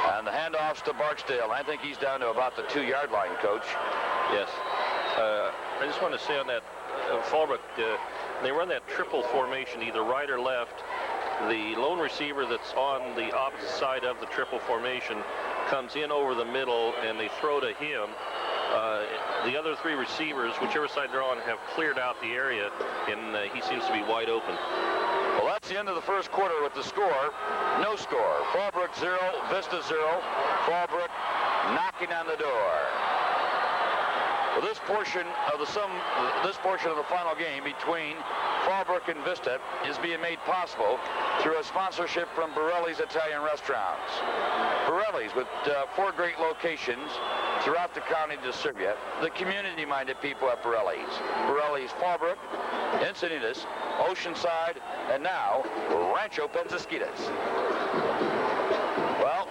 And the handoff's to Barksdale. I think he's down to about the 2-yard line, Coach. Yes. I just want to say on that, Fallbrook, they run that triple formation, either right or left. The lone receiver that's on the opposite side of the triple formation comes in over the middle, and they throw to him. The other 3 receivers, whichever side they're on, have cleared out the area, and he seems to be wide open. Well, that's the end of the first quarter with the score. No score. Fallbrook 0, Vista 0. Fallbrook knocking on the door. Well, this portion of the final game between Fallbrook and Vista is being made possible through a sponsorship from Borelli's Italian Restaurants. Borelli's, with 4 great locations throughout the county to serve you. The community-minded people at Borelli's. Borelli's Fallbrook, Encinitas, Oceanside, and now Rancho Pensaskitas. Well,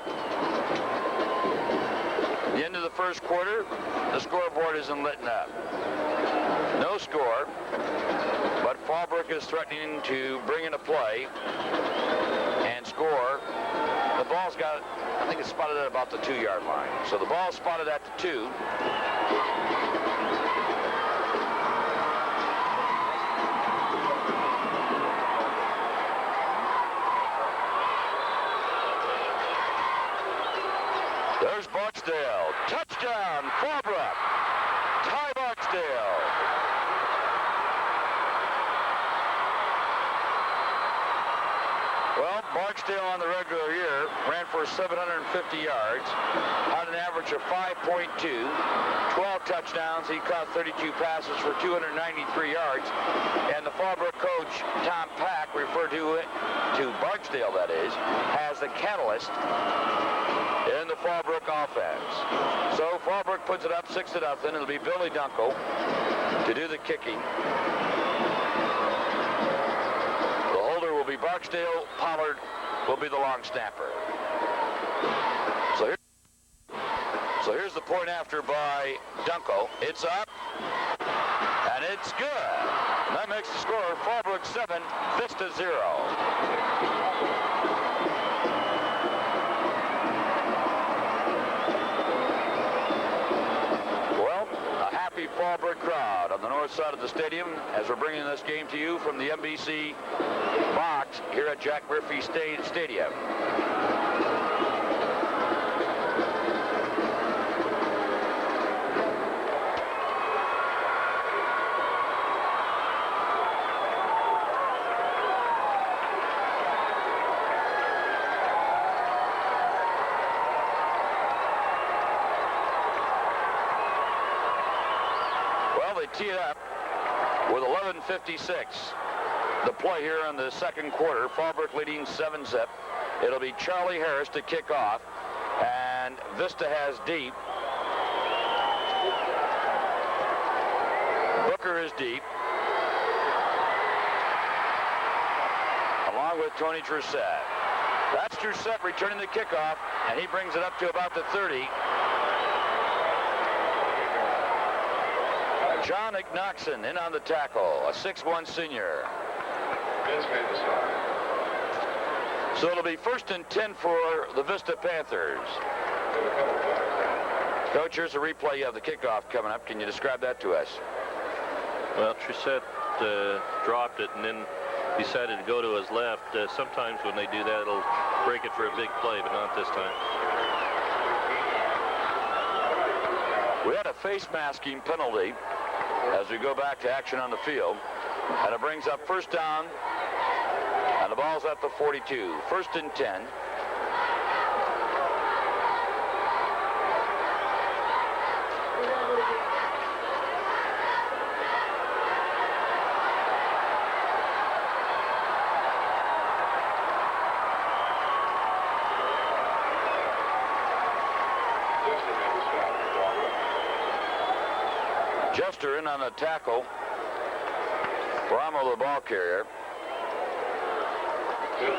the end of the first quarter, the scoreboard isn't lit up. No score, but Fallbrook is threatening to bring in a play and score. The ball's got, I think it's spotted at about the 2-yard line. So the ball's spotted at the 2. There's Barksdale. Touchdown, Fallbrook. Ty Barksdale. Well, Barksdale on the regular year ran for 750 yards, had an average of 5.2, 12 touchdowns. He caught 32 passes for 293 yards. And the Fallbrook coach, Tom Pack, referred to Barksdale, that is, as the catalyst in the Fallbrook offense. So Fallbrook puts it up 6-0. It'll be Billy Dunkel to do the kicking. The holder will be Barksdale. Pollard will be the long snapper. So here's the point after by Dunkel. It's up, and it's good. And that makes the score Fallbrook 7, Vista 0. Fallbrook crowd on the north side of the stadium as we're bringing this game to you from the NBC box here at Jack Murphy Stadium. Tee it up with 11:56 the play here in the second quarter. Fallbrook leading 7-0. It'll be Charlie Harris to kick off, and Vista has deep. Booker is deep, along with Tony Trussett. That's Trussett returning the kickoff, and he brings it up to about the 30. John Ignoxon in on the tackle, a 6'1" senior. Vince made the stop. So it'll be 1st and 10 for the Vista Panthers. Coach, here's a replay of the kickoff coming up. Can you describe that to us? Well, Trissette dropped it and then decided to go to his left. Sometimes when they do that, it'll break it for a big play, but not this time. We had a face masking penalty as we go back to action on the field. And it brings up 1st down. And the ball's at the 42. 1st and 10. Jester in on the tackle. Ramo, the ball carrier.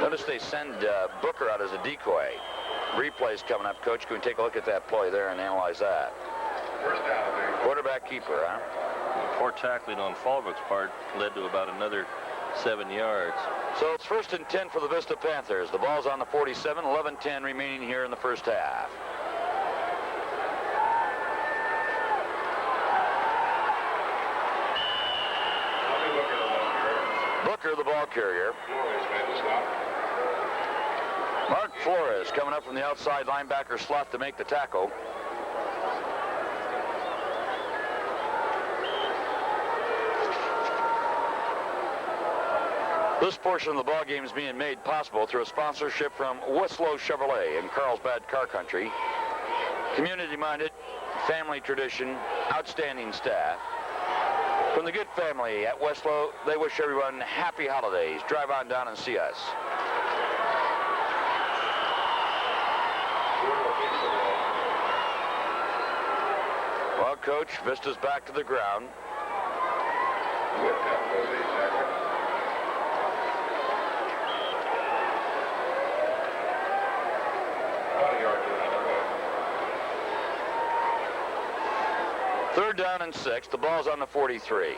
Notice they send Booker out as a decoy. Replay's coming up, Coach. Can we take a look at that play there and analyze that? Quarterback keeper, huh? Poor tackling on Fallbrook's part led to about another 7 yards. So it's 1st and 10 for the Vista Panthers. The ball's on the 47, 11-10 remaining here in the first half. Booker, the ball carrier. Mark Flores coming up from the outside linebacker slot to make the tackle. This portion of the ball game is being made possible through a sponsorship from Westlow Chevrolet in Carlsbad Car Country. Community-minded, family tradition, outstanding staff. From the good family at Westlow, they wish everyone happy holidays. Drive on down and see us. Well, Coach, Vista's back to the ground. Third down and 6. The ball's on the 43.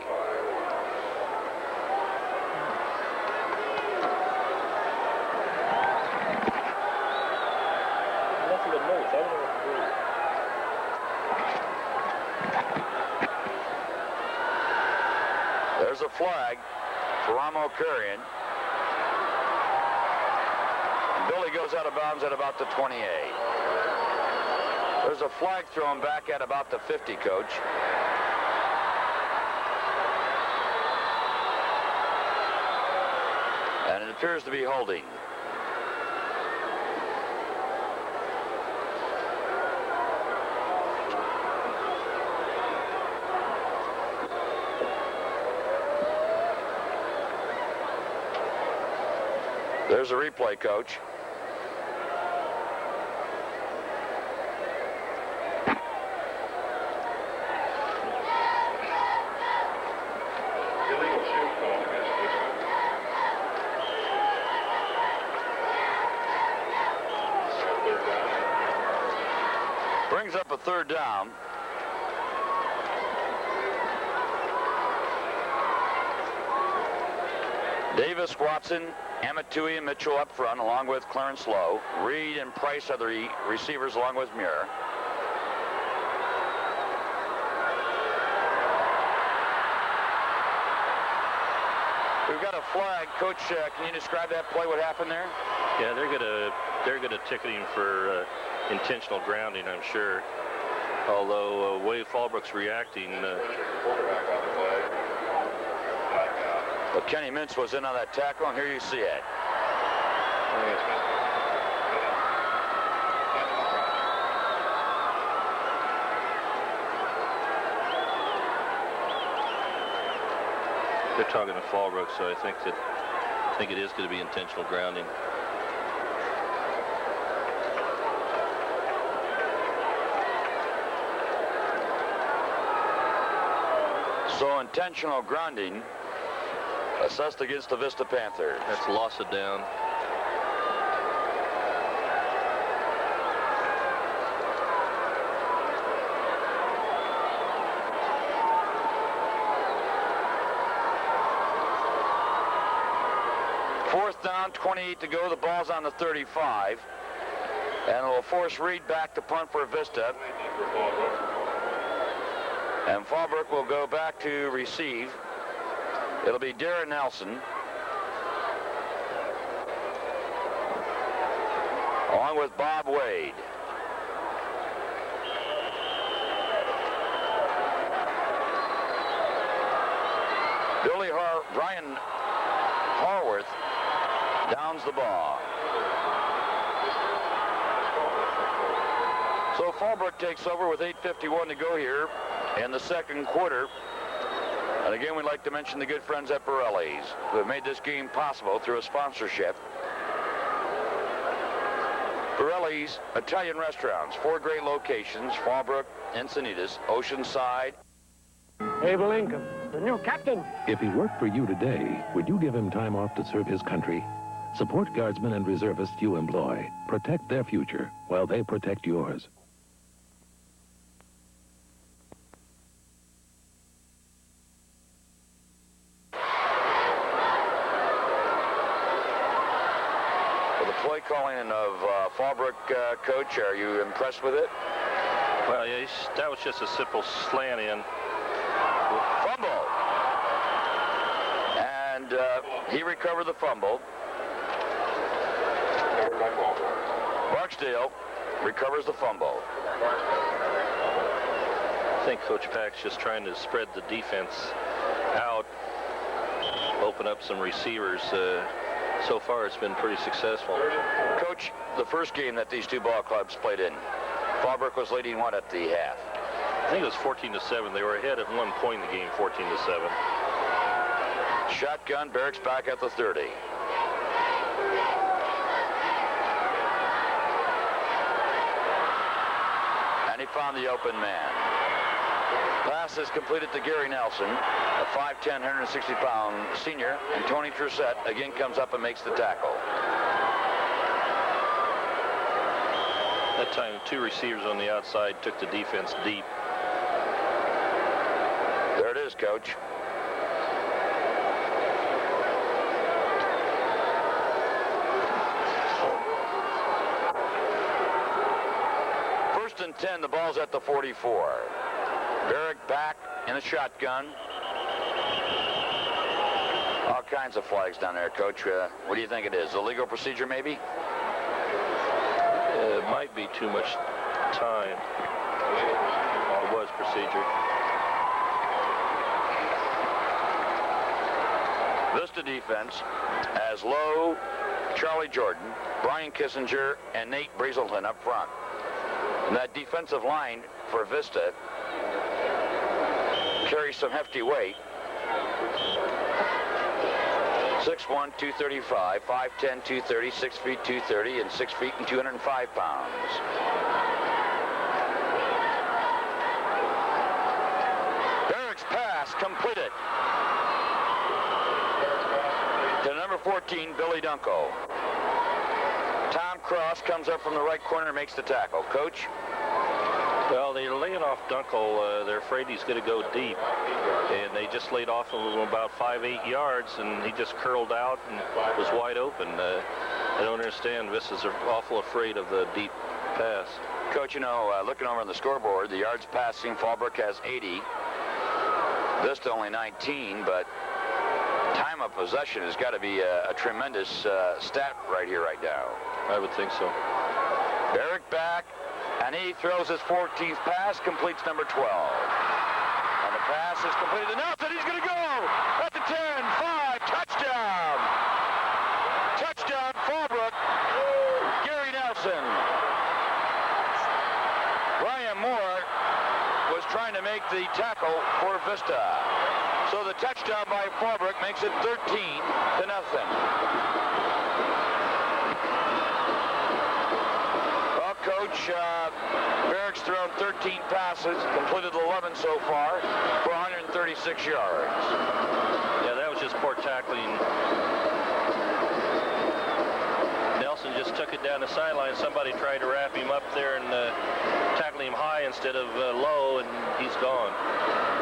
There's a flag for Ramo Currian. And Billy goes out of bounds at about the 28. There's a flag thrown back at about the 50, Coach. And it appears to be holding. There's a replay, Coach. Brings up a third down. Davis, Watson, Amatui, and Mitchell up front, along with Clarence Lowe. Reed and Price are the receivers, along with Muir. We've got a flag. Coach, can you describe that play, what happened there? Yeah, they're gonna ticket him for intentional grounding, I'm sure. Although way Fallbrook's reacting. Well, Kenny Mintz was in on that tackle, and here you see it. They're talking to Fallbrook, so I think it is going to be intentional grounding. So intentional grounding assessed against the Vista Panthers. That's loss of down. 4th down, 28 to go. The ball's on the 35. And it'll force Reed back to punt for Vista. And Fallbrook will go back to receive. It'll be Darren Nelson, along with Bob Wade. Brian Harworth downs the ball. So Fallbrook takes over with 8:51 to go here in the second quarter. And again, we'd like to mention the good friends at Borelli's, who have made this game possible through a sponsorship. Borelli's Italian restaurants, 4 great locations: Fallbrook, Encinitas, Oceanside. Abel Lincoln, the new captain. If he worked for you today, would you give him time off to serve his country? Support guardsmen and reservists you employ. Protect their future while they protect yours. Well, the play calling of Fallbrook, Coach, are you impressed with it? Well, yeah, that was just a simple slant in. Fumble. And he recovered the fumble. Barksdale recovers the fumble. I think Coach Pack's just trying to spread the defense out, open up some receivers. So far, it's been pretty successful. Coach, the first game that these two ball clubs played in, Fallbrook was leading what at the half? I think it was 14-7. They were ahead at one point in the game, 14-7. Shotgun, Barracks back at the 30. And he found the open man. Pass is completed to Gary Nelson, a 5'10", 160-pound senior, and Tony Trusette again comes up and makes the tackle. That time, 2 receivers on the outside took the defense deep. There it is, Coach. First and 10, the ball's at the 44. Barrick back in a shotgun. All kinds of flags down there, Coach. What do you think it is? Illegal procedure, maybe? It might be too much time. It was procedure. Vista defense as Lowe, Charlie Jordan, Brian Kissinger, and Nate Brazelton up front. And that defensive line for Vista carries some hefty weight. 6'1", 235, 5'10", 230, 6 feet, 230, and 6 feet and 205 pounds. Barrick's pass completed to number 14, Billy Dunko. Tom Cross comes up from the right corner and makes the tackle. Coach? Well, they're laying off Dunkel. They're afraid he's going to go deep. And they just laid off him about 5-8 yards, and he just curled out and was wide open. I don't understand. Vista's awful afraid of the deep pass. Coach, you know, looking over on the scoreboard, the yards passing, Fallbrook has 80. Vista only 19, but time of possession has got to be a tremendous stat right here, right now. I would think so. Barrick back, and he throws his 14th pass, completes number 12. And the pass is completed to Nelson. He's going to go at the 10, 5, touchdown. Touchdown, Fallbrook. Gary Nelson. Ryan Moore was trying to make the tackle for Vista. So the touchdown by Fallbrook makes it 13-0. Well, Coach, Barrick's thrown 13 passes, completed 11 so far for 136 yards. Yeah, that was just poor tackling. Nelson just took it down the sideline. Somebody tried to wrap him up there and tackle him high instead of low, and he's gone.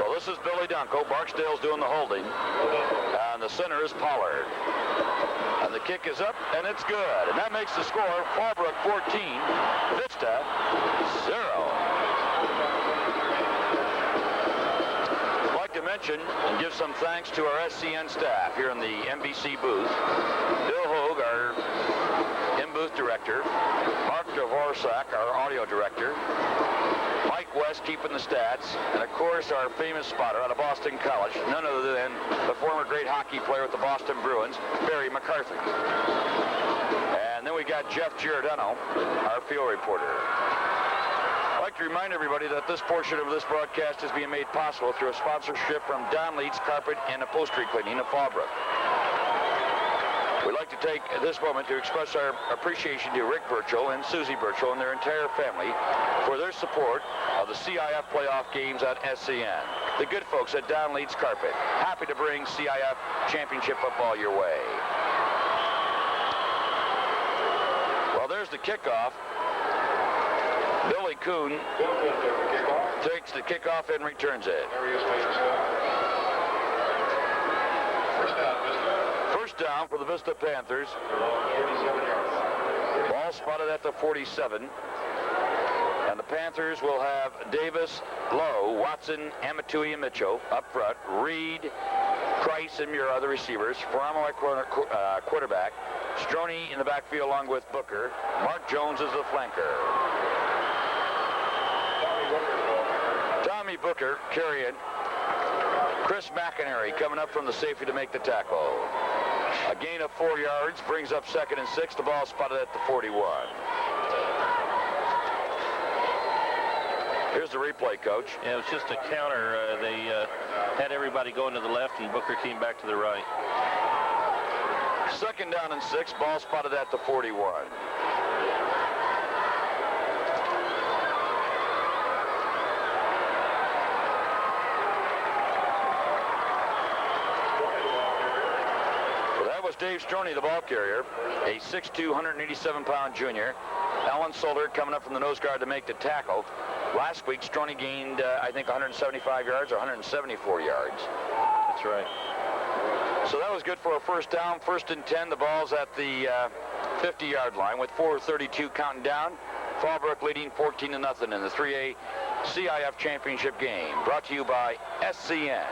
Well, this is Billy Dunko. Barksdale's doing the holding. And the center is Pollard. And And the kick is up, and it's good. And that makes the score Fallbrook 14, Vista 0. I'd like to mention and give some thanks to our SCN staff here in the NBC booth. Bill Hogue, our in-booth director. Mark Dvorak, our audio director. Mike West keeping the stats. And, of course, our famous spotter out of Boston College, none other than the former great hockey player with the Boston Bruins, Barry McCarthy. And then we got Jeff Giordano, our field reporter. I'd like to remind everybody that this portion of this broadcast is being made possible through a sponsorship from Don Leeds Carpet and Upholstery Cleaning of Fallbrook. We'd like to take this moment to express our appreciation to Rick Burchell and Susie Burchell and their entire family for their support of the CIF playoff games at SCN. The good folks at Don Leeds Carpet, happy to bring CIF championship football your way. Well, there's the kickoff. Billy Kuhn takes the kickoff and returns it. First down for the Vista Panthers. Ball spotted at the 47. And the Panthers will have Davis, Lowe, Watson, Amatui, and Mitchell up front. Reed, Price, and Mura, the receivers. Faramo at quarterback. Stroney in the backfield along with Booker. Mark Jones is the flanker. Tommy Booker carrying. Chris McInerney coming up from the safety to make the tackle. A gain of 4 yards brings up 2nd and 6. The ball spotted at the 41. Here's the replay, Coach. Yeah, it was just a counter. They had everybody going to the left, and Booker came back to the right. 2nd down and 6. Ball spotted at the 41. Dave Stroney, the ball carrier, a 6'2", 187-pound junior. Alan Solder coming up from the nose guard to make the tackle. Last week, Stroney gained, I think, 175 yards or 174 yards. That's right. So that was good for a first down. 1st and 10. The ball's at the 50-yard line with 4:32 counting down. Fallbrook leading 14-0 in the 3A CIF championship game. Brought to you by SCN.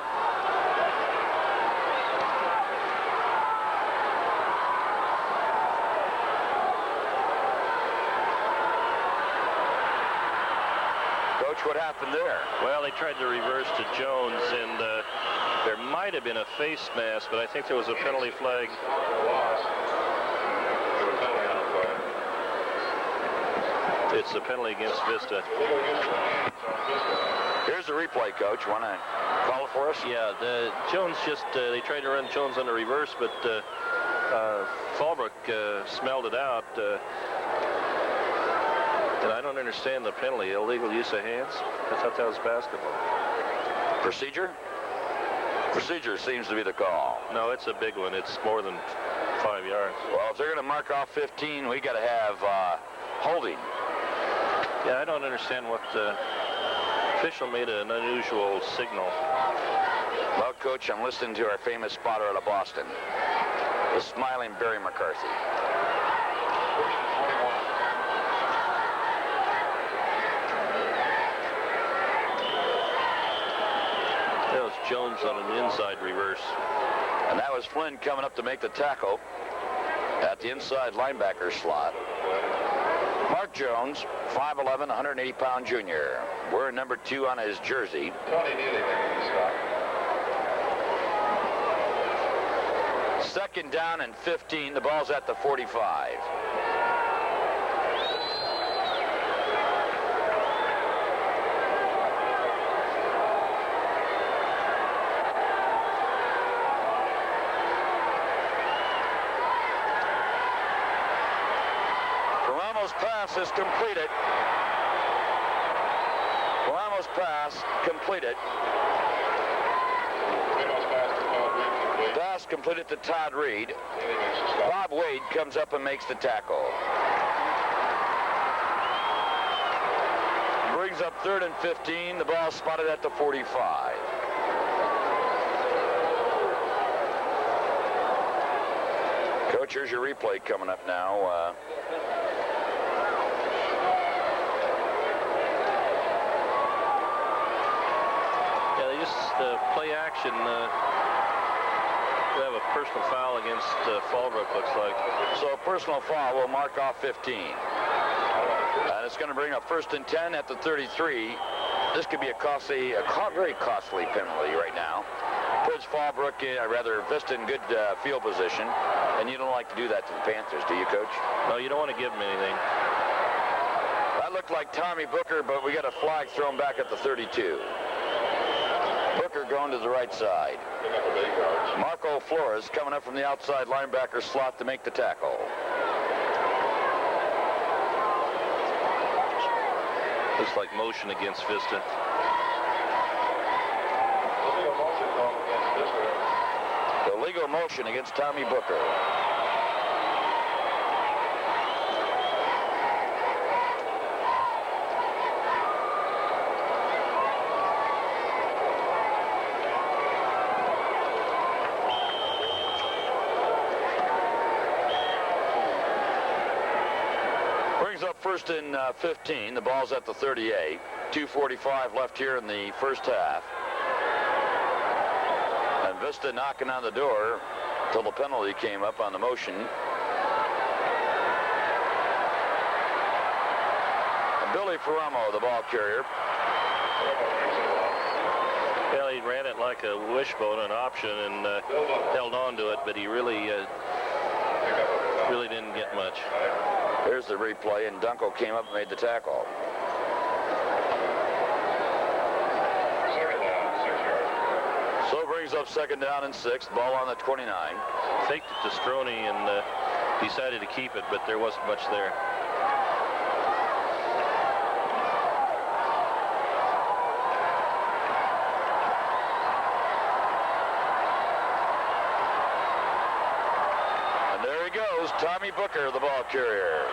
What happened there? Well, they tried to reverse to Jones, and there might have been a face mask, but I think there was a penalty flag. It's a penalty against Vista. Here's the replay, Coach. Want to call it for us? Yeah, Jones just, they tried to run Jones on the reverse, but Fallbrook smelled it out. And I don't understand the penalty. Illegal use of hands? I thought that was basketball. Procedure? Procedure seems to be the call. No, it's a big one. It's more than 5 yards. Well, if they're going to mark off 15, we got to have holding. Yeah, I don't understand what the official made an unusual signal. Well, Coach, I'm listening to our famous spotter out of Boston, the smiling Barry McCarthy. Jones on an inside reverse. And that was Flynn coming up to make the tackle at the inside linebacker slot. Mark Jones, 5'11", 180-pound junior. Wearing number 2 on his jersey. Second down and 15. The ball's at the 45. Pass is completed. Ramos' pass completed. Pass completed to Todd Reed. Bob Wade comes up and makes the tackle. Brings up 3rd and 15. The ball spotted at the 45. Coach, pitch. Here's your replay coming up now. Yeah, they just play action. They have a personal foul against Fallbrook, looks like. So a personal foul will mark off 15. And it's going to bring up 1st and 10 at the 33. This could be a very costly penalty right now. Puts Fallbrook, Vista in good field position. And you don't like to do that to the Panthers, do you, Coach? No, you don't want to give them anything. That looked like Tommy Booker, but we got a flag thrown back at the 32. Booker going to the right side. Marco Flores coming up from the outside linebacker slot to make the tackle. Looks like motion against Vista. Illegal motion against Tommy Booker. Brings up 1st and 15. The ball's at the 38. 2:45 left here in the first half. And Vista knocking on the door till the penalty came up on the motion. And Billy Ferramo, the ball carrier. Well, he ran it like a wishbone, an option, and held on to it, but he really didn't get much. Here's the replay, and Dunkel came up and made the tackle. So brings up 2nd down and 6. Ball on the 29. Faked it to Stroney and decided to keep it, but there wasn't much there. And there he goes, Tommy Booker, the ball carrier.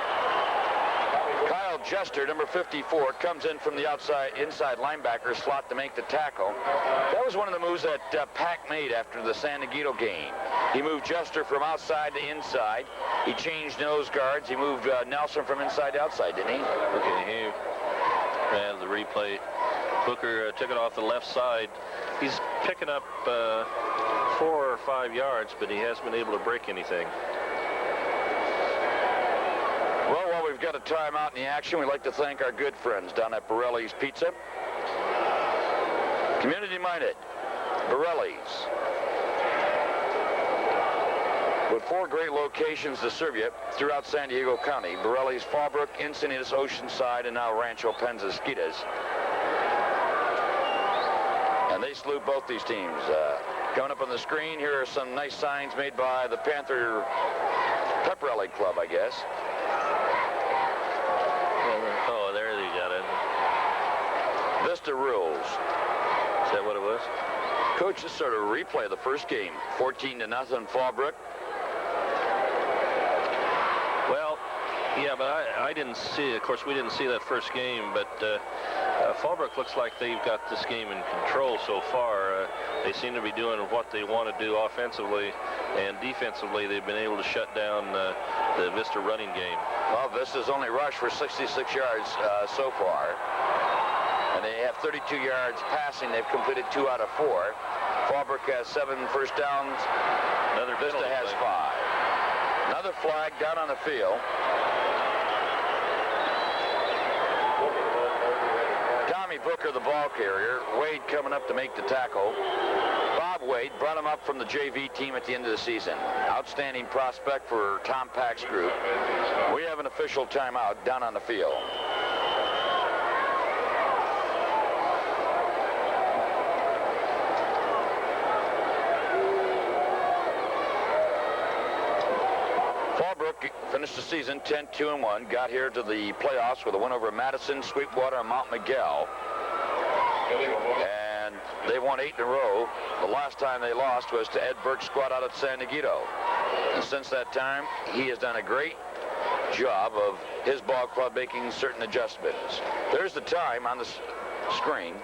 Kyle Jester, number 54, comes in from the inside linebacker slot to make the tackle. That was one of the moves that Pack made after the San Diego game. He moved Jester from outside to inside. He changed nose guards. He moved Nelson from inside to outside, didn't he? Okay, here and the replay. Booker took it off the left side. He's picking up 4 or 5 yards, but he hasn't been able to break anything. Well, while we've got a timeout in the action, we'd like to thank our good friends down at Borelli's Pizza. Community-minded, Borelli's. With 4 great locations to serve you throughout San Diego County. Borelli's, Fallbrook, Encinitas, Oceanside, and now Rancho Penasquitas. And they salute both these teams. Coming up on the screen, here are some nice signs made by the Panther Pep Rally Club, I guess. Oh, there they got it. Vista rules. Is that what it was? Coach, just sort of replay of the first game. 14-0 Fallbrook. Well, yeah, but I didn't see, of course, we didn't see that first game, but Fallbrook looks like they've got this game in control so far. They seem to be doing what they want to do offensively, and defensively they've been able to shut down the Vista running game. Well, Vista's only rushed for 66 yards so far. And they have 32 yards passing. They've completed 2 out of 4. Fallbrook has 7 first downs. Another Vista has 5. Another flag down on the field. Tommy Booker, the ball carrier. Wade coming up to make the tackle. Bob Wade brought him up from the JV team at the end of the season. Outstanding prospect for Tom Pack's group. We have an official timeout down on the field. Fallbrook finished the season 10-2-1, got here to the playoffs with a win over Madison, Sweetwater, and Mount Miguel. And they won 8 in a row. The last time they lost was to Ed Burke's squad out at San Diego. And since that time, he has done a great job of his ball club making certain adjustments. There's the time on the screen.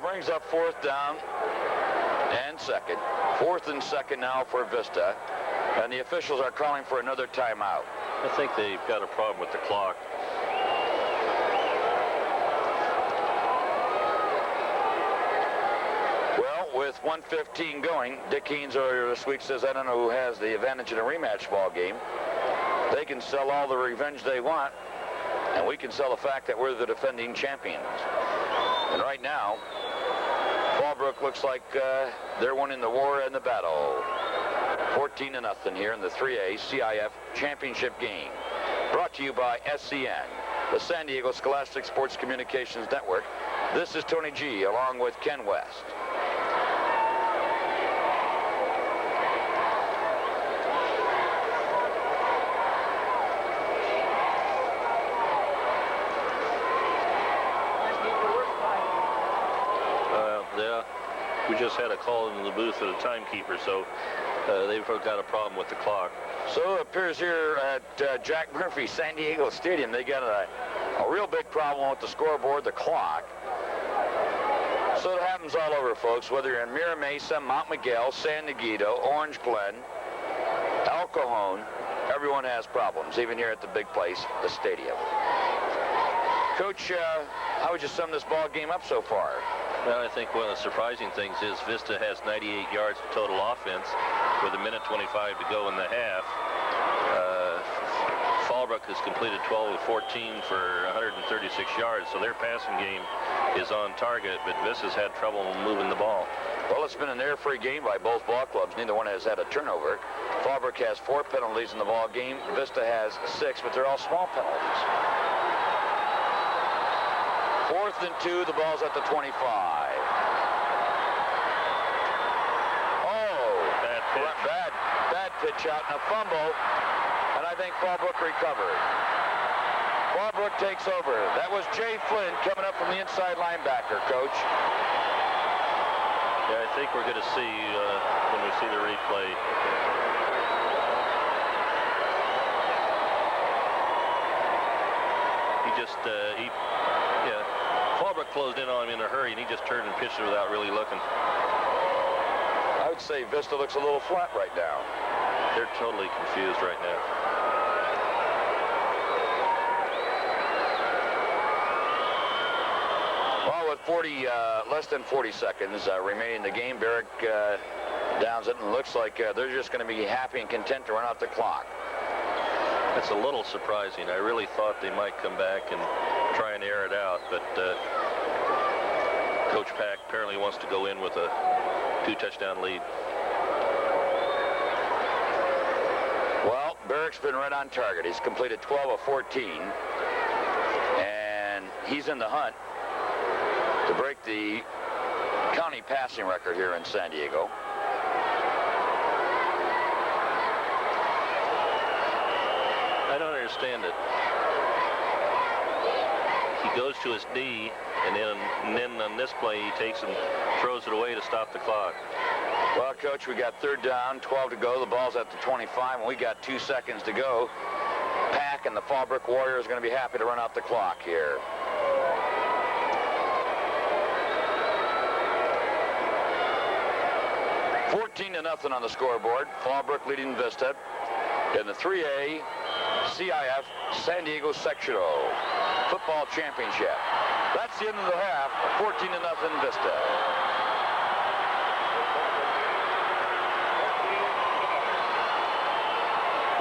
brings up 4th down and 2nd. 4th and 2nd now for Vista. And the officials are calling for another timeout. I think they've got a problem with the clock. Well, with 1:15 going, Dick Haynes earlier this week says, I don't know who has the advantage in a rematch ball game. They can sell all the revenge they want, and we can sell the fact that we're the defending champions. And right now, Fallbrook looks like they're winning the war and the battle. 14-0 here in the 3A CIF championship game. Brought to you by SCN, the San Diego Scholastic Sports Communications Network. This is Tony G along with Ken West. We just had a call into the booth for the timekeeper, so they've got a problem with the clock. So it appears here at Jack Murphy San Diego Stadium, they got a real big problem with the scoreboard, the clock. So it happens all over, folks, whether you're in Mira Mesa, Mount Miguel, San Diego, Orange Glen, El Cajon, everyone has problems, even here at the big place, the stadium. Coach, how would you sum this ball game up so far? Well, I think one of the surprising things is Vista has 98 yards of total offense with 1:25 to go in the half. Fallbrook has completed 12 of 14 for 136 yards, so their passing game is on target, but Vista's had trouble moving the ball. Well, it's been an air-free game by both ball clubs. Neither one has had a turnover. Fallbrook has 4 penalties in the ball game. Vista has 6, but they're all small penalties. 4th and 2, the ball's at the 25. Oh, bad pitch out and a fumble, and I think Fallbrook recovered. Fallbrook takes over. That was Jay Flynn coming up from the inside linebacker, Coach. Yeah, I think we're going to see, when we see the replay, Fallbrook closed in on him in a hurry, and he just turned and pitched it without really looking. I would say Vista looks a little flat right now. They're totally confused right now. Well, with less than 40 seconds remaining in the game, Barrick downs it, and looks like they're just going to be happy and content to run out the clock. That's a little surprising. I really thought they might come back and try and air it out, but Coach Pack apparently wants to go in with a 2-touchdown lead. Well, Barrick's been right on target. He's completed 12 of 14, and he's in the hunt to break the county passing record here in San Diego. I don't understand it. He goes to his knee, and then on this play, he takes and throws it away to stop the clock. Well, Coach, we got 3rd down, 12 to go. The ball's at the 25, and we got 2 seconds to go. Pack and the Fallbrook Warriors are going to be happy to run out the clock here. $14-0 on the scoreboard. Fallbrook leading Vista in the 3A CIF San Diego Section Football Championship. That's the end of the half. 14-0 Vista.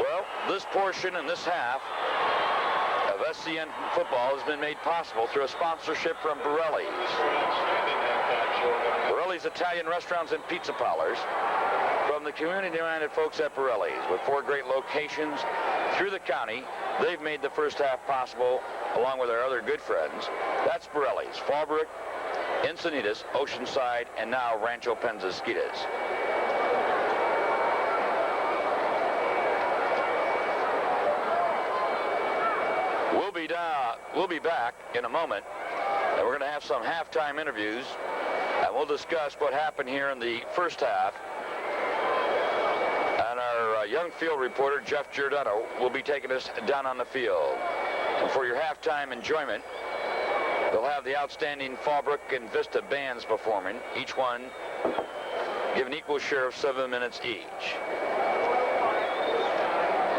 Well, this portion and this half of SCN football has been made possible through a sponsorship from Borelli's. Borelli's Italian Restaurants and Pizza Parlors. From the community-minded folks at Borelli's, with 4 great locations through the county, they've made the first half possible, along with our other good friends. That's Borelli's, Fallbrook, Encinitas, Oceanside, and now Rancho Penasquitas. We'll be back in a moment, and we're going to have some halftime interviews, and we'll discuss what happened here in the first half. And our young field reporter, Jeff Giordano, will be taking us down on the field. And for your halftime enjoyment, they'll have have the outstanding Fallbrook and Vista bands performing, each one given equal share of 7 minutes each.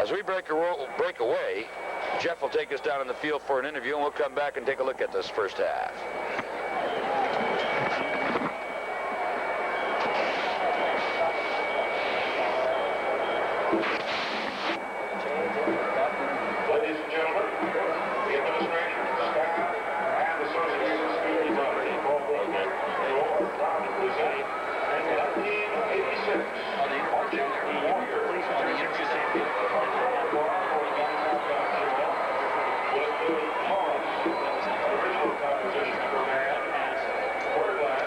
As we break away, Jeff will take us down in the field for an interview, and we'll come back and take a look at this first half. Ladies and gentlemen, the administration, staff, and association students of the Fallbrook are proud to present the 1986 Marching Warriors. With the Morris, original composition for band, quarterback,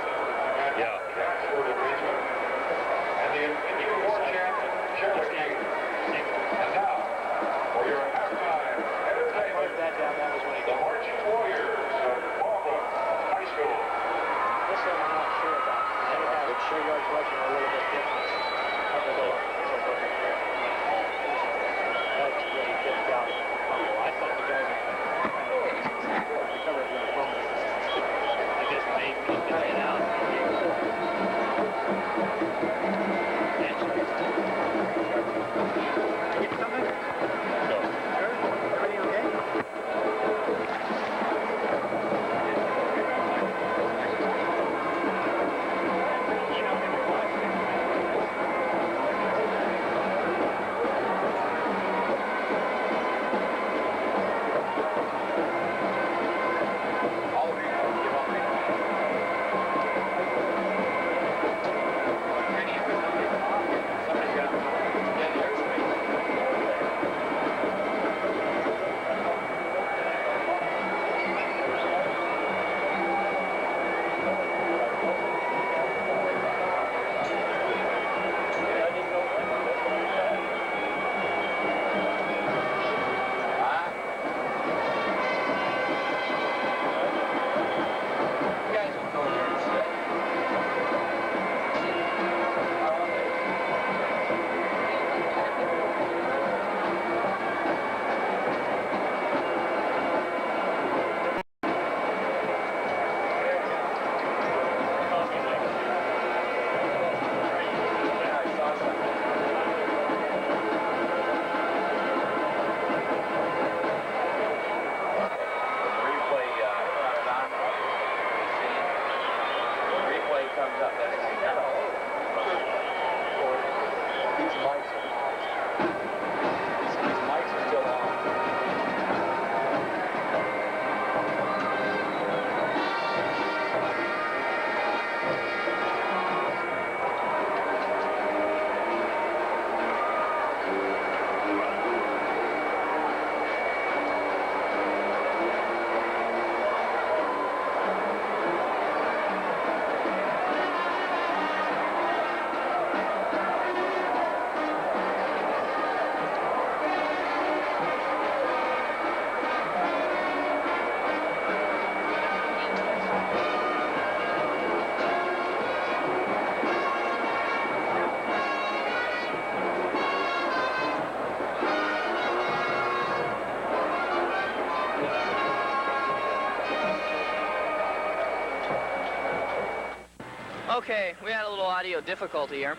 and Oxford arrangement, and the Infinity War champion, Cherokee. And now, for your halftime entertainment, the Marching Warriors of Fallbrook High School. This one I'm not sure about. The show yards rushing are a little bit different. That's really good job. I thought the guy covered the phone. I guess maybe he can get out. Get something? No. Sure? Everything okay? Okay, we had a little audio difficulty here.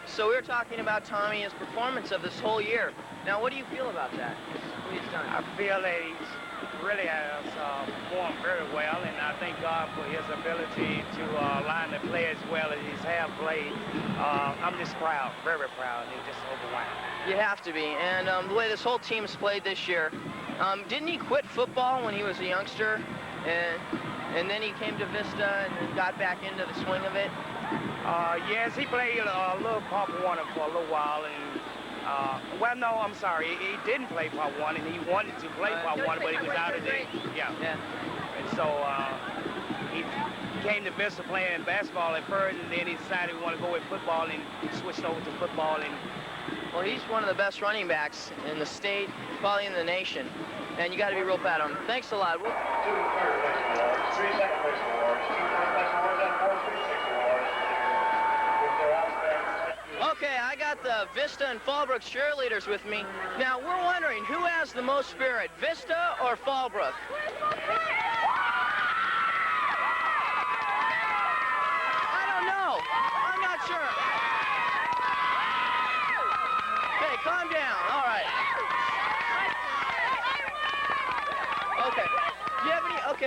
So we were talking about Tommy, his performance of this whole year. Now, what do you feel about that? What he's done? I feel that he's really has performed very well, and I thank God for his ability to line the play as well as he's have played. I'm just proud, very proud, and just overwhelmed. You have to be, and the way this whole team's played this year, didn't he quit football when he was a youngster, and then he came to Vista and got back into the swing of it? Yes, he played a little Pop Warner for a little while, and well, no, I'm sorry, he didn't play Pop Warner, and he wanted to play Pop Warner, but he was out of the yeah. And so he came to Vista playing basketball at first, and then he decided he wanted to go with football, and switched over to football. And well, he's one of the best running backs in the state, probably in the nation, and you got to be real proud of him. Thanks a lot. 2 third-place awards, 3 second-place awards, 2 first-place awards, and 4 sweepstakes awards. With their outstanding. Okay, I got the Vista and Fallbrook cheerleaders with me. Now, we're wondering, who has the most spirit, Vista or Fallbrook?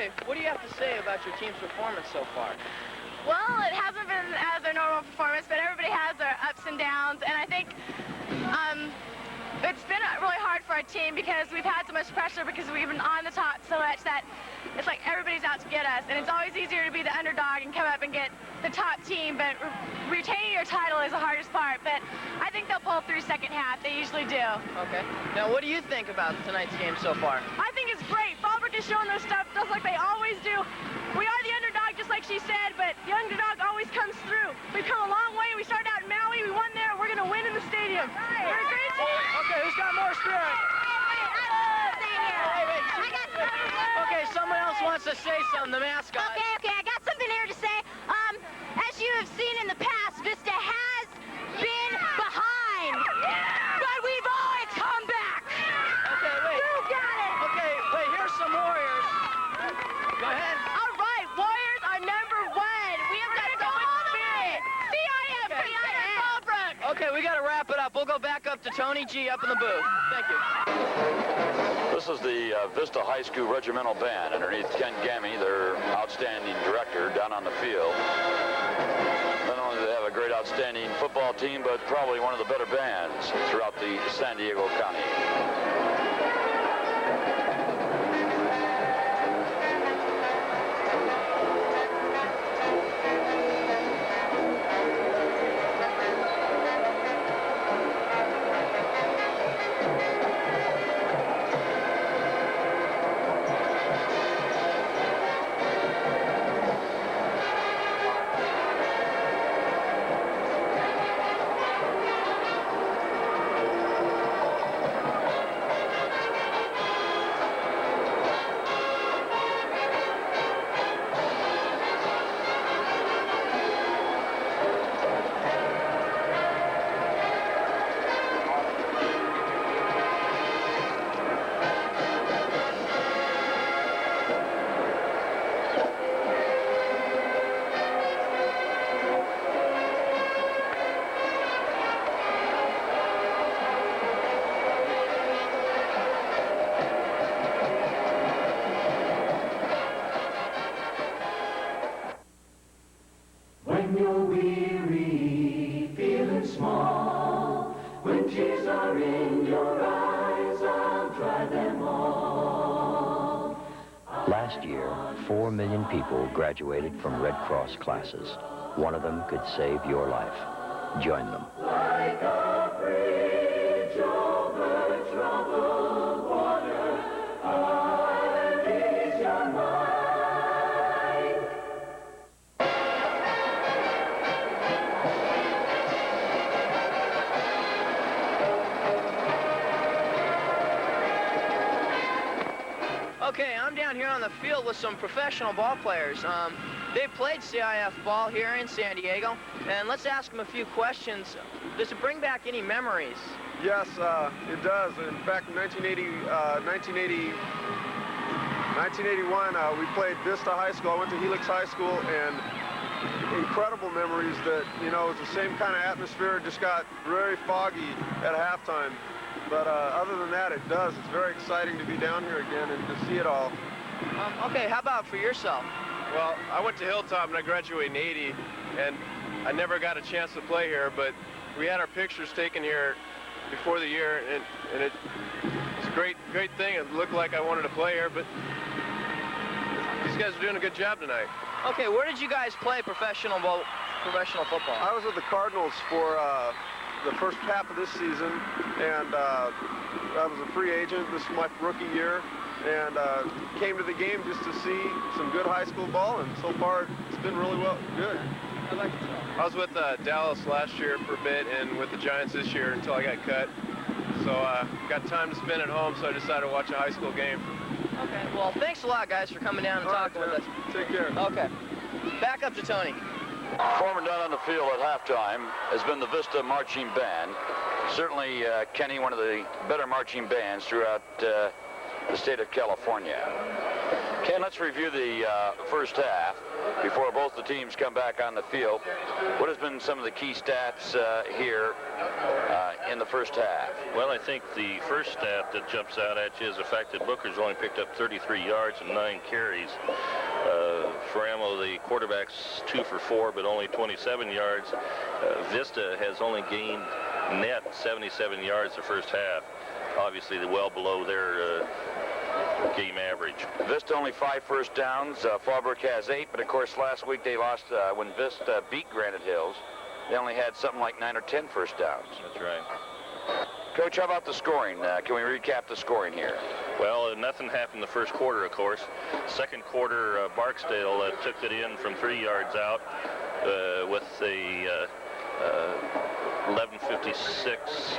Okay, what do you have to say about your team's performance so far? Well, it hasn't been as their normal performance, but everybody has their ups and downs, and I think it's been really hard for our team because we've had so much pressure because we've been on the top so much that it's like everybody's out to get us, and it's always easier to be the underdog and come up and get the top team, but retaining your title is the hardest part, but I think they'll pull through second half. They usually do. Okay. Now, what do you think about tonight's game so far? I think it's great. Fallbrook is showing their stuff just like they always do. We are the underdog, just like she said, but the underdog always comes through. We've come a long way. We started out in Maui. We won there. We're going to win in the stadium. We're a great team. Okay, who's got more spirit? Okay, someone else wants to say something, the mascot. Okay, I got something here to say. As you have seen in the past, Vista has been behind, but we've always come back. Okay, wait. You got it. Okay, wait, here's some Warriors. Go ahead. All right, Warriors are number one. We have got so much spirit. CIF, Fallbrook. Okay, we got to wrap it up. We'll go back up to Tony G up in the booth. Thank you. This is the Vista High School Regimental Band underneath Ken Gammy, their outstanding director, down on the field. Not only do they have a great outstanding football team, but probably one of the better bands throughout the San Diego County. When you're weary, feeling small, when tears are in your eyes, I'll dry them all. Last year, 4 million people graduated from Red Cross classes. One of them could save your life. Join them. Like a bridge over troubled water, I'll ease your mind. Okay, I'm down here on the field with some professional ball players. They played CIF ball here in San Diego, and let's ask them a few questions. Does it bring back any memories? Yes, it does. In fact, in 1981, we played Vista High School. I went to Helix High School, and incredible memories that, you know, it was the same kind of atmosphere. It just got very foggy at halftime. But other than that, it does. It's very exciting to be down here again and to see it all. Okay, how about for yourself? Well, I went to Hilltop and I graduated in '80, and I never got a chance to play here, but we had our pictures taken here before the year, and it's a great thing. It looked like I wanted to play here, but these guys are doing a good job tonight. Okay, where did you guys play professional football? I was with the Cardinals for the first half of this season, and I was a free agent. This is my rookie year, and came to the game just to see some good high school ball, and so far it's been really good. I was with Dallas last year for a bit and with the Giants this year until I got cut. So got time to spend at home, so I decided to watch a high school game. Okay, well, thanks a lot, guys, for coming down and talking with us. Take care. Okay. Back up to Tony. Performing down on the field at halftime has been the Vista Marching Band. Certainly, Kenny, one of the better marching bands throughout the state of California. Ken, let's review the first half before both the teams come back on the field. What has been some of the key stats here in the first half? Well, I think the first stat that jumps out at you is the fact that Booker's only picked up 33 yards and 9 carries. For Ammo, the quarterback's 2 for 4, but only 27 yards. Vista has only gained net 77 yards the first half. Obviously, they're well below their game average. Vista only 5 first downs. Fallbrook has 8, but of course last week they lost when Vista beat Granite Hills. They only had something like 9 or 10 first downs. That's right. Coach, how about the scoring? Can we recap the scoring here? Well, nothing happened the first quarter, of course. Second quarter, Barksdale took it in from 3 yards out with a 11:56.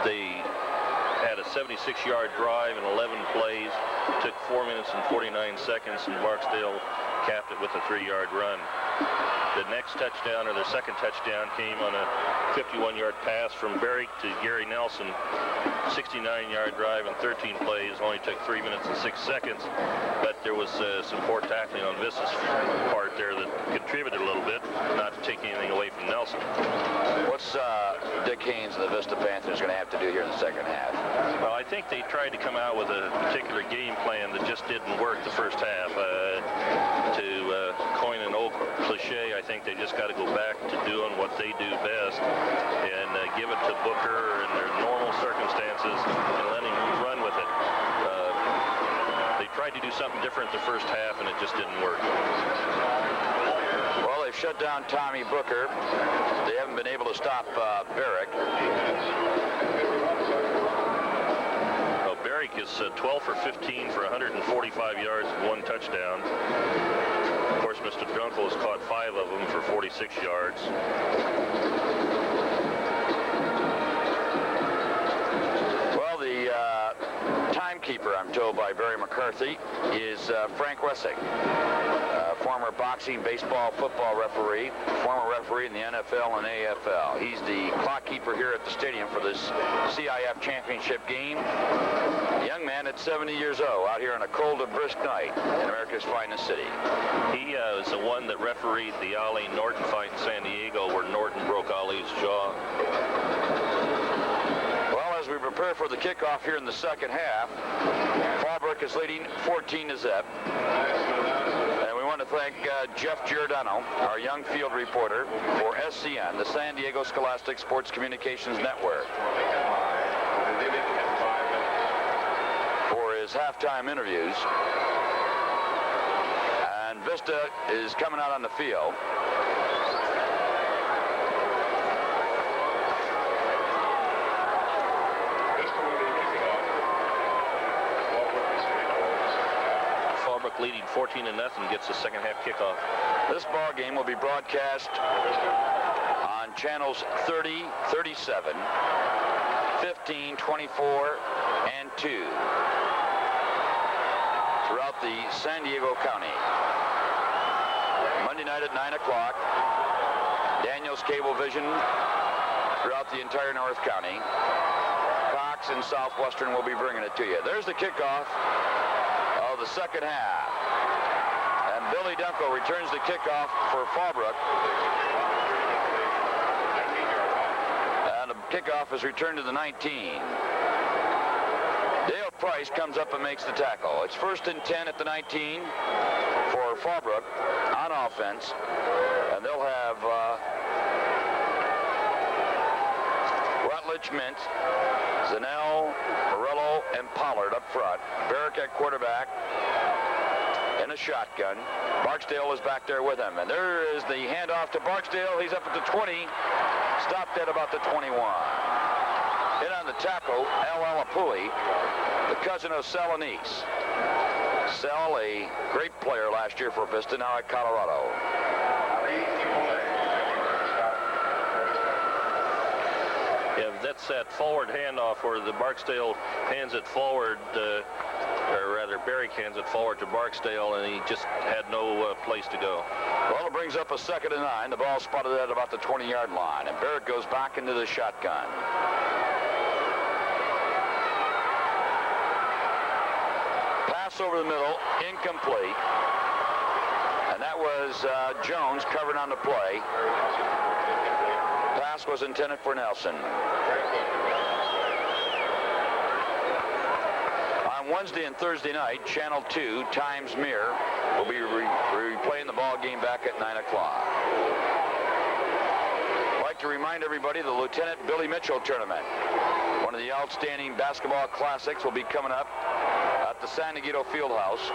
They had a 76-yard drive in 11 plays. It took 4 minutes and 49 seconds, and Barksdale capped it with a 3-yard run. The next touchdown, or their second touchdown, came on a 51-yard pass from Berrick to Gary Nelson. 69-yard drive in 13 plays, only took 3 minutes and 6 seconds. But there was some poor tackling on Vista's part there that contributed a little bit, not to take anything away from Nelson. What's Dick Haynes and the Vista Panthers going to have to do here in the second half? Well, I think they tried to come out with a particular game plan that just didn't work the first half. To coin an old cliche, I think they just got to go back to doing what they do best and give it to Booker in their normal circumstances and let him run with it. They tried to do something different the first half, and it just didn't work. Well, they've shut down Tommy Booker. They haven't been able to stop Berrick. Well, Berrick is 12 for 15 for 145 yards and 1 touchdown. Of course, Mr. Dunkel has caught 5 of them for 46 yards. Well, the timekeeper, I'm told by Barry McCarthy, is Frank Wessing, former boxing, baseball, football referee, former referee in the NFL and AFL. He's the clock keeper here at the stadium for this CIF championship game. A young man at 70 years old, out here on a cold and brisk night in America's finest city. He is the one that refereed the Ali Norton fight in San Diego where Norton broke Ali's jaw. Well, as we prepare for the kickoff here in the second half, Fallbrook is leading 14-0. And we want to thank Jeff Giordano, our young field reporter for SCN, the San Diego Scholastic Sports Communications Network, for his halftime interviews. And Vista is coming out on the field. Fallbrook leading 14-0, gets the second half kickoff. This ball game will be broadcast on channels 30, 37, 15, 24, and 2 throughout the San Diego County. Monday night at 9 o'clock, Daniels Cablevision throughout the entire North County. Cox and Southwestern will be bringing it to you. There's the kickoff of the second half. And Billy Dunkel returns the kickoff for Fallbrook. And the kickoff is returned to the 19. Dale Price comes up and makes the tackle. It's 1st and 10 at the 19 for Fallbrook on offense. And they'll have Rutledge, Mint, Zanell, Morello, and Pollard up front. Berrick at quarterback in a shotgun. Barksdale is back there with him. And there is the handoff to Barksdale. He's up at the 20. Stopped at about the 21. In on the tackle, Al Alapui, the cousin of Salanese. Sal, a great player last year for Vista, now at Colorado. Yeah, that's that forward handoff where the Barksdale hands it forward, or rather Berrick hands it forward to Barksdale, and he just had no place to go. Well, it brings up a 2nd and 9. The ball spotted at about the 20-yard line, and Berrick goes back into the shotgun. Pass over the middle, incomplete. And that was Jones covering on the play. Pass was intended for Nelson. On Wednesday and Thursday night, Channel 2, Times Mirror, will be replaying the ball game back at 9 o'clock. I'd like to remind everybody the Lieutenant Billy Mitchell Tournament, one of the outstanding basketball classics, will be coming up at the San Diego Fieldhouse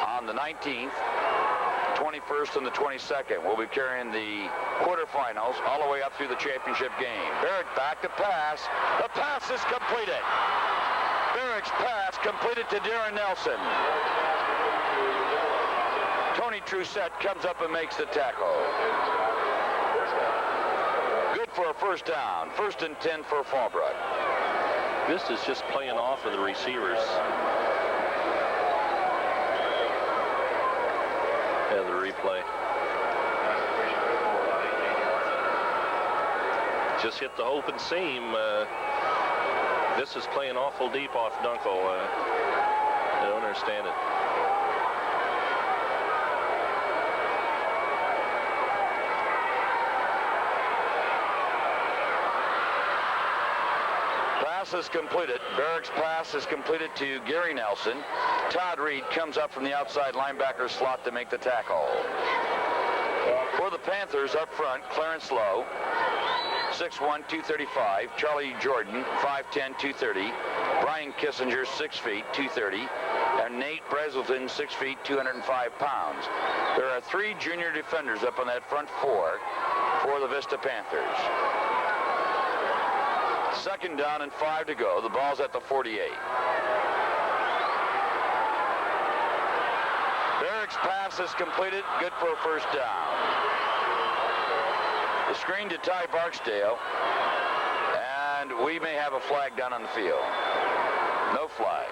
on the 19th, 21st, and the 22nd. We'll be carrying the quarterfinals all the way up through the championship game. Barrett back to pass. The pass is completed. Barrett's pass completed to Darren Nelson. Tony Trussett comes up and makes the tackle. Good for a first down. 1st and 10 for Fallbrook. Vista's just playing off of the receivers. Yeah, the replay. Just hit the open seam. This is playing awful deep off Dunkel. I don't understand it. Pass is completed. Barrick's pass is completed to Gary Nelson. Todd Reed comes up from the outside linebacker slot to make the tackle. For the Panthers up front, Clarence Lowe, 6'1", 235. Charlie Jordan, 5'10", 230. Brian Kissinger, 6 feet, 230. And Nate Breselton, 6 feet, 205 pounds. There are 3 junior defenders up on that front 4 for the Vista Panthers. 2nd down and 5 to go. The ball's at the 48. Barrick's pass is completed. Good for a first down. The screen to Ty Barksdale. And we may have a flag down on the field. No flag.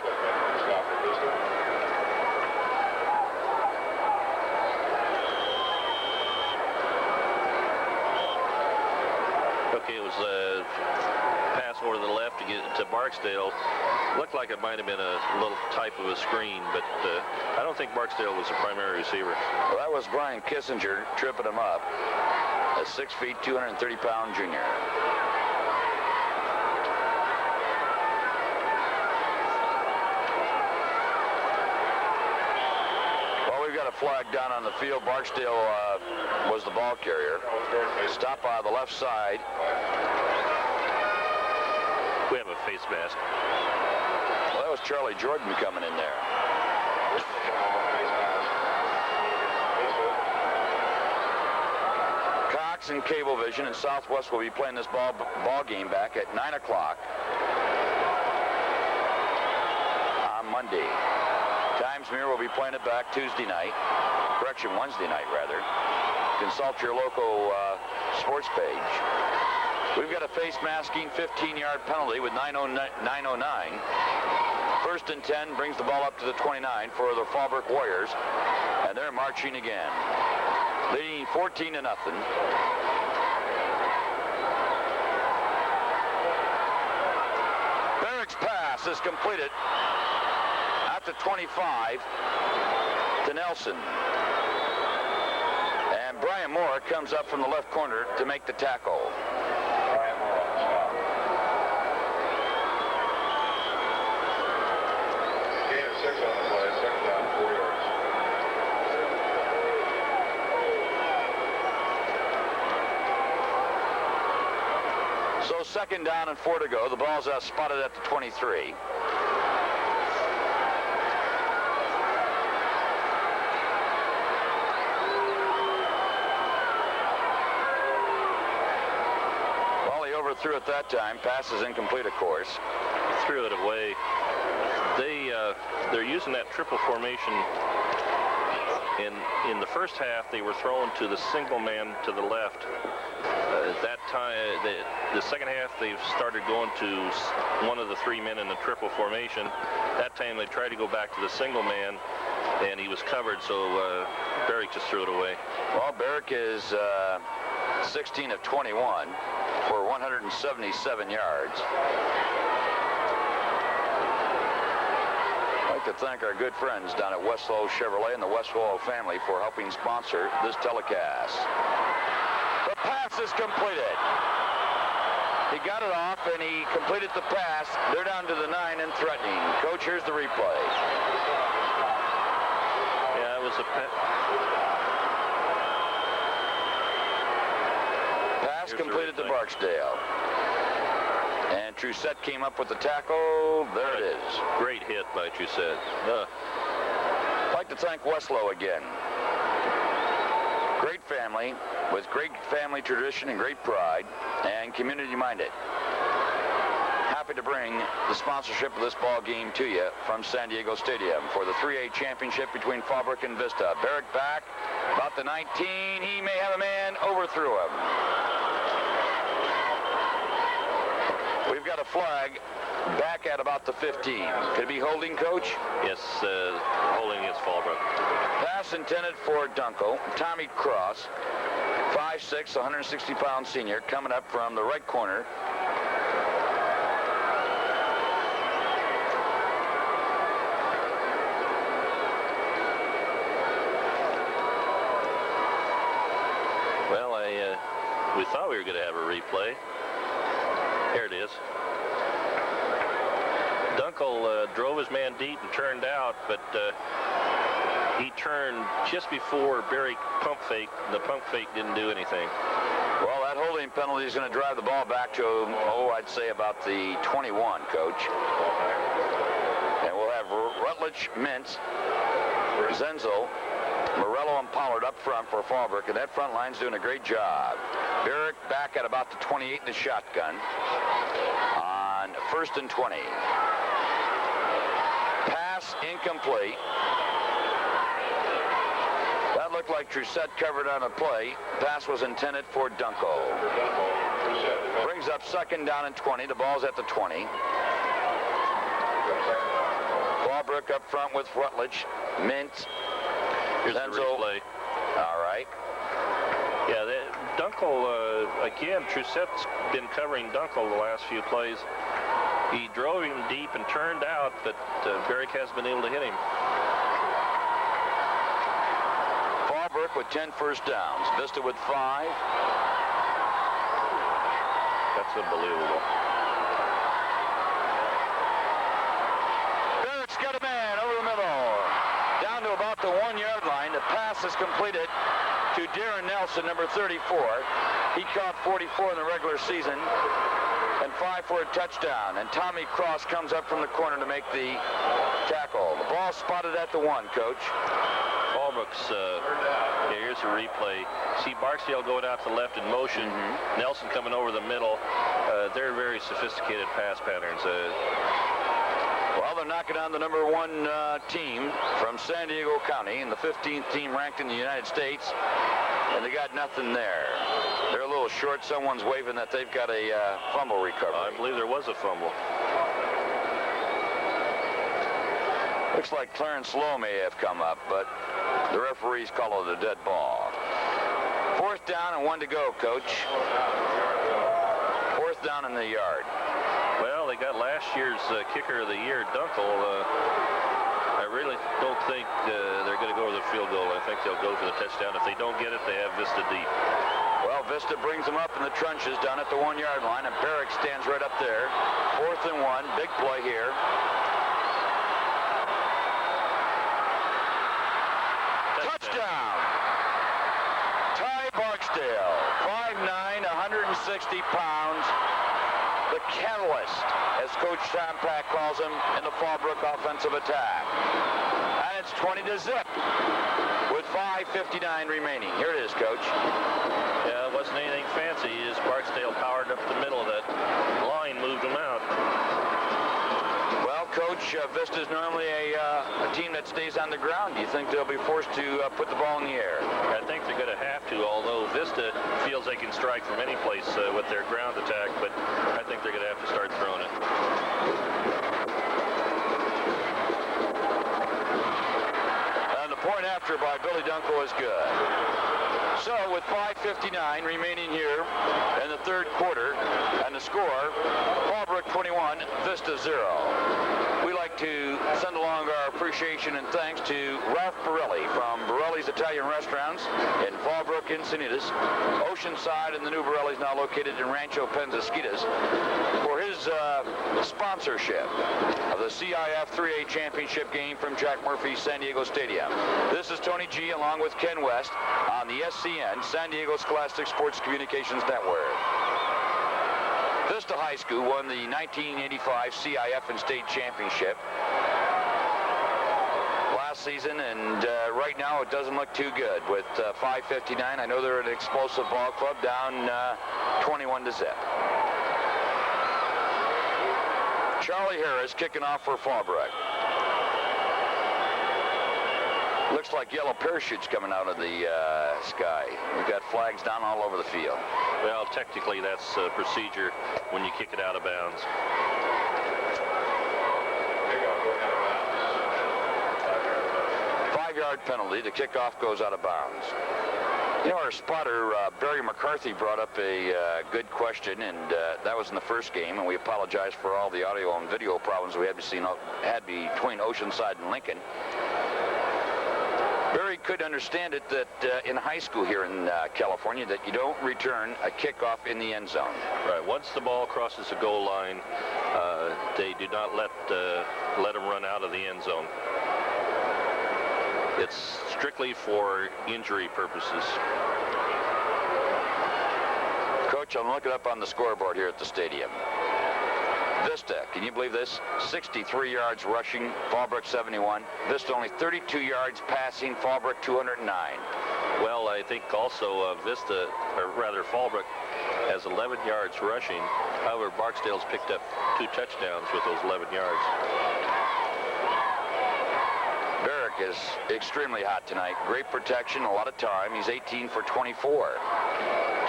Okay, it was a pass over to the left to get to Barksdale. Looked like it might have been a little type of a screen, but I don't think Barksdale was the primary receiver. Well, that was Brian Kissinger tripping him up. A 6 feet, 230-pound junior. Well, we've got a flag down on the field. Barksdale was the ball carrier. Stop by the left side. We have a face mask. Well, that was Charlie Jordan coming in there. Cox and Cablevision and Southwest will be playing this ball game back at 9 o'clock on Monday. Times Mirror will be playing it back Tuesday night. Correction, Wednesday night, rather. Consult your local sports page. We've got a face masking 15-yard penalty with 9:09. 1st and 10 brings the ball up to the 29 for the Fallbrook Warriors, and they're marching again, leading 14-0. Barrick's pass is completed at the 25 to Nelson. And Brian Moore comes up from the left corner to make the tackle. Gain of 6 on the play, 2nd down, 4 yards. So 2nd down and 4 to go. The ball's spotted at the 23. Well, he overthrew it that time. Pass is incomplete, of course. Threw it away. They're using that triple formation. In the first half, they were throwing to the single man to the left. At that time, the second half, they've started going to one of the 3 men in the triple formation. That time, they tried to go back to the single man, and he was covered, so Barrick just threw it away. Well, Barrick is 16 of 21 for 177 yards. like to thank our good friends down at Westlow Chevrolet and the Westlow family for helping sponsor this telecast. The pass is completed. He got it off, and he completed the pass. They're down to the 9 and threatening. Coach, here's the replay. Yeah, it was a pass completed to Barksdale. And Trussett came up with the tackle. There it is. Great hit by Trussett. I'd like to thank Westlow again. Great family with great family tradition and great pride and community-minded. Happy to bring the sponsorship of this ball game to you from San Diego Stadium for the 3A championship between Fallbrook and Vista. Barrett back, about the 19. He may have a man, overthrew him. We've got a flag back at about the 15. Could it be holding, Coach? Yes, holding against Fallbrook. Pass intended for Dunkel. Tommy Cross, 5'6", 160-pound senior, coming up from the right corner. Well, we thought we were going to have a replay. Here it is. Dunkel drove his man deep and turned out, but he turned just before Barry pump fake. The pump fake didn't do anything. Well, that holding penalty is going to drive the ball back to, I'd say about the 21, Coach. And we'll have Rutledge, Mintz, Zenzel, Morello, and Pollard up front for Fallbrook, and that front line's doing a great job. Barrick back at about the 28 in the shotgun on 1st and 20. Pass incomplete. That looked like Trussett covered on a play. Pass was intended for Dunkel. Brings up 2nd down and 20. The ball's at the 20. Fallbrook up front with Rutledge, Mintz, Here's Zenzel. the replay. All right. Yeah, Dunkel, again, Trussett's been covering Dunkel the last few plays. He drove him deep and turned out, but Barrick hasn't been able to hit him. Fallbrook with 10 first downs. Vista with 5. That's unbelievable. Barrett's got a man over the middle. Down to about the 1-yard line. The pass is completed to Darren Nelson, number 34. He caught 44 in the regular season and 5 for a touchdown. And Tommy Cross comes up from the corner to make the tackle. The ball spotted at the 1, Coach. Fallbrook's, here's a replay. See Barksdale going out to the left in motion. Nelson coming over the middle. They're very sophisticated pass patterns. Well, they're knocking on the number 1 team from San Diego County and the 15th team ranked in the United States, and they got nothing there. They're a little short. Someone's waving that they've got a fumble recovery. I believe there was a fumble. Looks like Clarence Lowe may have come up, but the referees call it a dead ball. 4th down and 1 to go, Coach. 4th down in the yard. Well, they got last year's kicker of the year, Dunkel. I really don't think they're going to go with the field goal. I think they'll go for the touchdown. If they don't get it, they have Vista deep. Well, Vista brings them up in the trenches down at the 1-yard line, and Barrick stands right up there. 4th and 1, big play here. Touchdown! Ty Barksdale, 5'9", 160 pounds. The catalyst, as Coach Tom Pack calls him, in the Fallbrook offensive attack. And it's 20 to zip with 5:59 remaining. Here it is, Coach. Yeah, it wasn't anything fancy. Just Barksdale powered up the middle of that line, moved them out. Well, Coach, Vista's normally a team that stays on the ground. Do you think they'll be forced to put the ball in the air? I think they're going to have to, although Vista feels they can strike from any place with their ground attack, but I think they're going to have to start throwing it. And the point after by Billy Dunkel is good. So with 5:59 remaining here in the 3rd quarter, and the score, Fallbrook 21, Vista 0. We like like to send along our appreciation and thanks to Ralph Borelli from Borelli's Italian Restaurants in Fallbrook, Encinitas, Oceanside, and the new Borelli's now located in Rancho Penasquitas, for his sponsorship of the CIF 3A Championship game from Jack Murphy's San Diego Stadium. This is Tony G along with Ken West on the SCN, San Diego Scholastic Sports Communications Network. Vista High School won the 1985 CIF and State Championship last season, and right now it doesn't look too good with 5:59. I know they're an explosive ball club, down 21-0. Charlie Harris kicking off for Fallbrook. Looks like yellow parachutes coming out of the sky. We've got flags down all over the field. Well, technically that's procedure when you kick it out of bounds. 5-yard penalty. The kickoff goes out of bounds. You know, our spotter, Barry McCarthy, brought up a good question, and that was in the first game, and we apologize for all the audio and video problems we had between Oceanside and Lincoln. Barry could understand it that in high school here in California that you don't return a kickoff in the end zone. Right. Once the ball crosses the goal line, they do not let them run out of the end zone. It's strictly for injury purposes. Coach, I'm looking up on the scoreboard here at the stadium. Vista, can you believe this? 63 yards rushing, Fallbrook 71. Vista only 32 yards passing, Fallbrook 209. Well, I think also Vista, or rather Fallbrook, has 11 yards rushing. However, Barksdale's picked up 2 touchdowns with those 11 yards. Barrick is extremely hot tonight. Great protection, a lot of time. He's 18 for 24.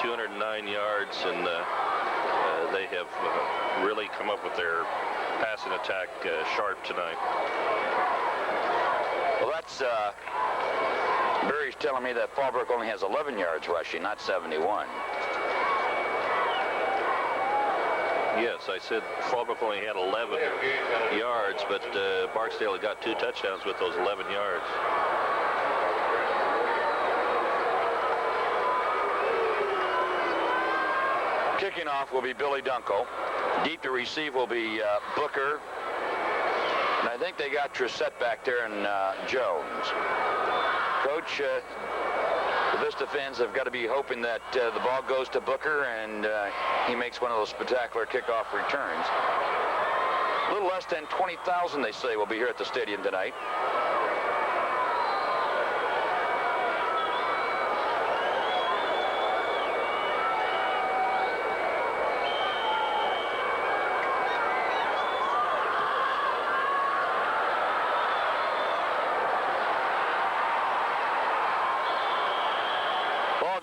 209 yards, and they have really come up with their passing attack sharp tonight. Well, that's Barry's telling me that Fallbrook only has 11 yards rushing, not 71. Yes, I said Fallbrook only had 11 yards, but Barksdale had got 2 touchdowns with those 11 yards. Kicking off will be Billy Dunkel. Deep to receive will be Booker. And I think they got Trissette back there and Jones. Coach, the Vista fans have got to be hoping that the ball goes to Booker and he makes one of those spectacular kickoff returns. A little less than 20,000, they say, will be here at the stadium tonight.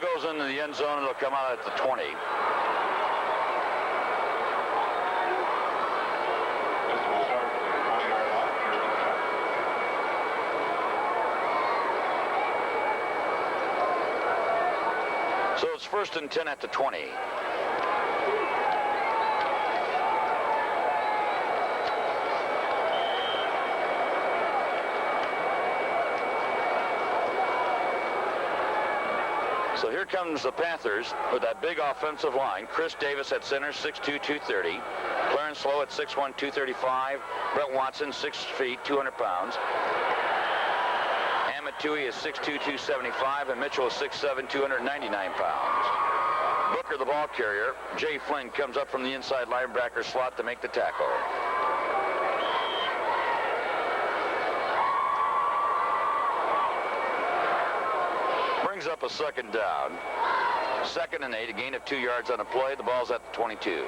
Goes into the end zone, it'll come out at the 20. So it's 1st and 10 at the 20. So here comes the Panthers with that big offensive line. Chris Davis at center, 6'2", 230. Clarence Lowe at 6'1", 235. Brett Watson, 6 feet, 200 pounds. Amatui is 6'2", 275. And Mitchell is 6'7", 299 pounds. Booker, the ball carrier. Jay Flynn comes up from the inside linebacker slot to make the tackle. Up a 2nd down. 2nd and 8, a gain of 2 yards on a play. The ball's at the 22.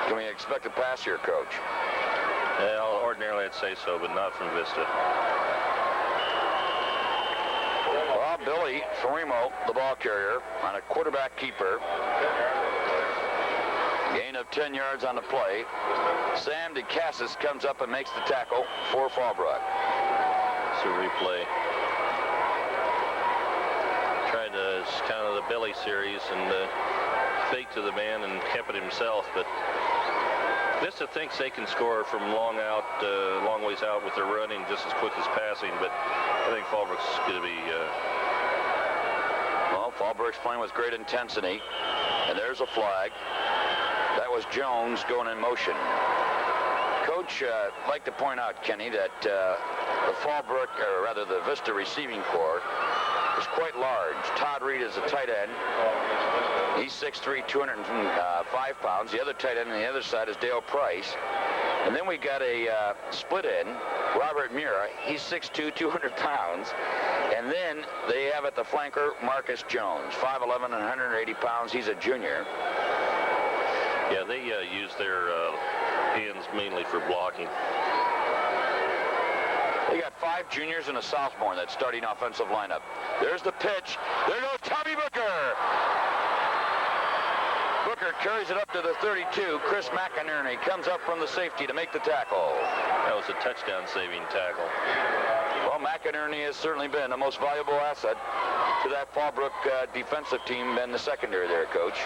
Can we expect a pass here, Coach? Well, ordinarily I'd say so, but not from Vista. Well, Billy Farimo, the ball carrier, on a quarterback keeper. Gain of 10 yards on the play. Sam DeCassis comes up and makes the tackle for Fallbrook. It's a replay. Trying It's kind of the Billy series, and fake to the man and kept it himself. But Vista thinks they can score from long ways out with their running just as quick as passing, but I think Fallbrook's going to be... Well, Fallbrook's playing with great intensity, and there's a flag. That was Jones going in motion. Coach, I'd like to point out, Kenny, that the Fallbrook, or rather the Vista receiving corps, is quite large. Todd Reed is a tight end. He's 6'3", 205 pounds. The other tight end on the other side is Dale Price. And then we got a split end, Robert Mura. He's 6'2", 200 pounds. And then they have at the flanker Marcus Jones, 5'11", and 180 pounds. He's a junior. Yeah, they use their hands mainly for blocking. They got 5 juniors and a sophomore in that starting offensive lineup. There's the pitch. There goes Tommy Booker. Booker carries it up to the 32. Chris McInerney comes up from the safety to make the tackle. That was a touchdown-saving tackle. Well, McInerney has certainly been the most valuable asset to that Fallbrook defensive team in the secondary there, Coach.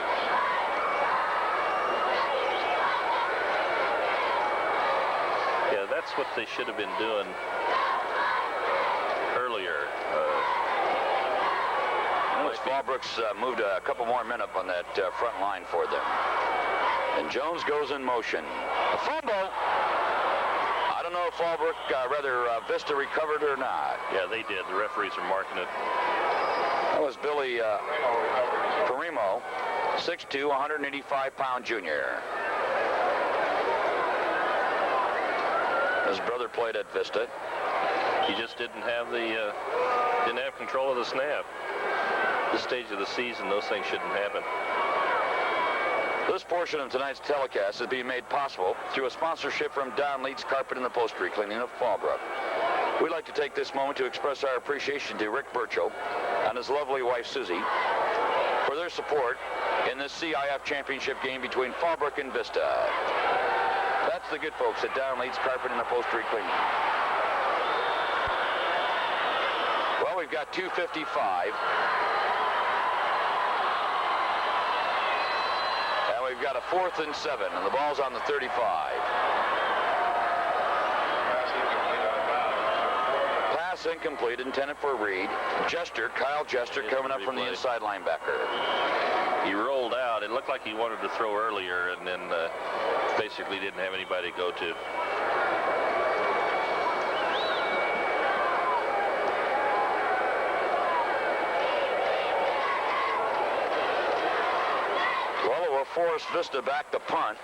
Yeah, that's what they should have been doing earlier. Fallbrook's moved a couple more men up on that front line for them. And Jones goes in motion. A fumble. I don't know if Fallbrook, Vista recovered or not. Yeah, they did. The referees are marking it. That was Billy Parimo, 6'2", 185-pound junior. His brother played at Vista. He just didn't have control of the snap. This stage of the season, those things shouldn't happen. This portion of tonight's telecast is being made possible through a sponsorship from Don Leeds Carpet and Upholstery Cleaning of Fallbrook. We'd like to take this moment to express our appreciation to Rick Burchell and his lovely wife Susie for their support in this CIF championship game between Fallbrook and Vista. That's the good folks at Don Leeds Carpet and Upholstery Cleaning. Well, we've got 2:55. We've got a 4th and 7, and the ball's on the 35. Pass incomplete, intended for Reed. Kyle Jester coming up from the inside linebacker. He rolled out. It looked like he wanted to throw earlier, and then basically didn't have anybody to go to. Force Vista back to punt.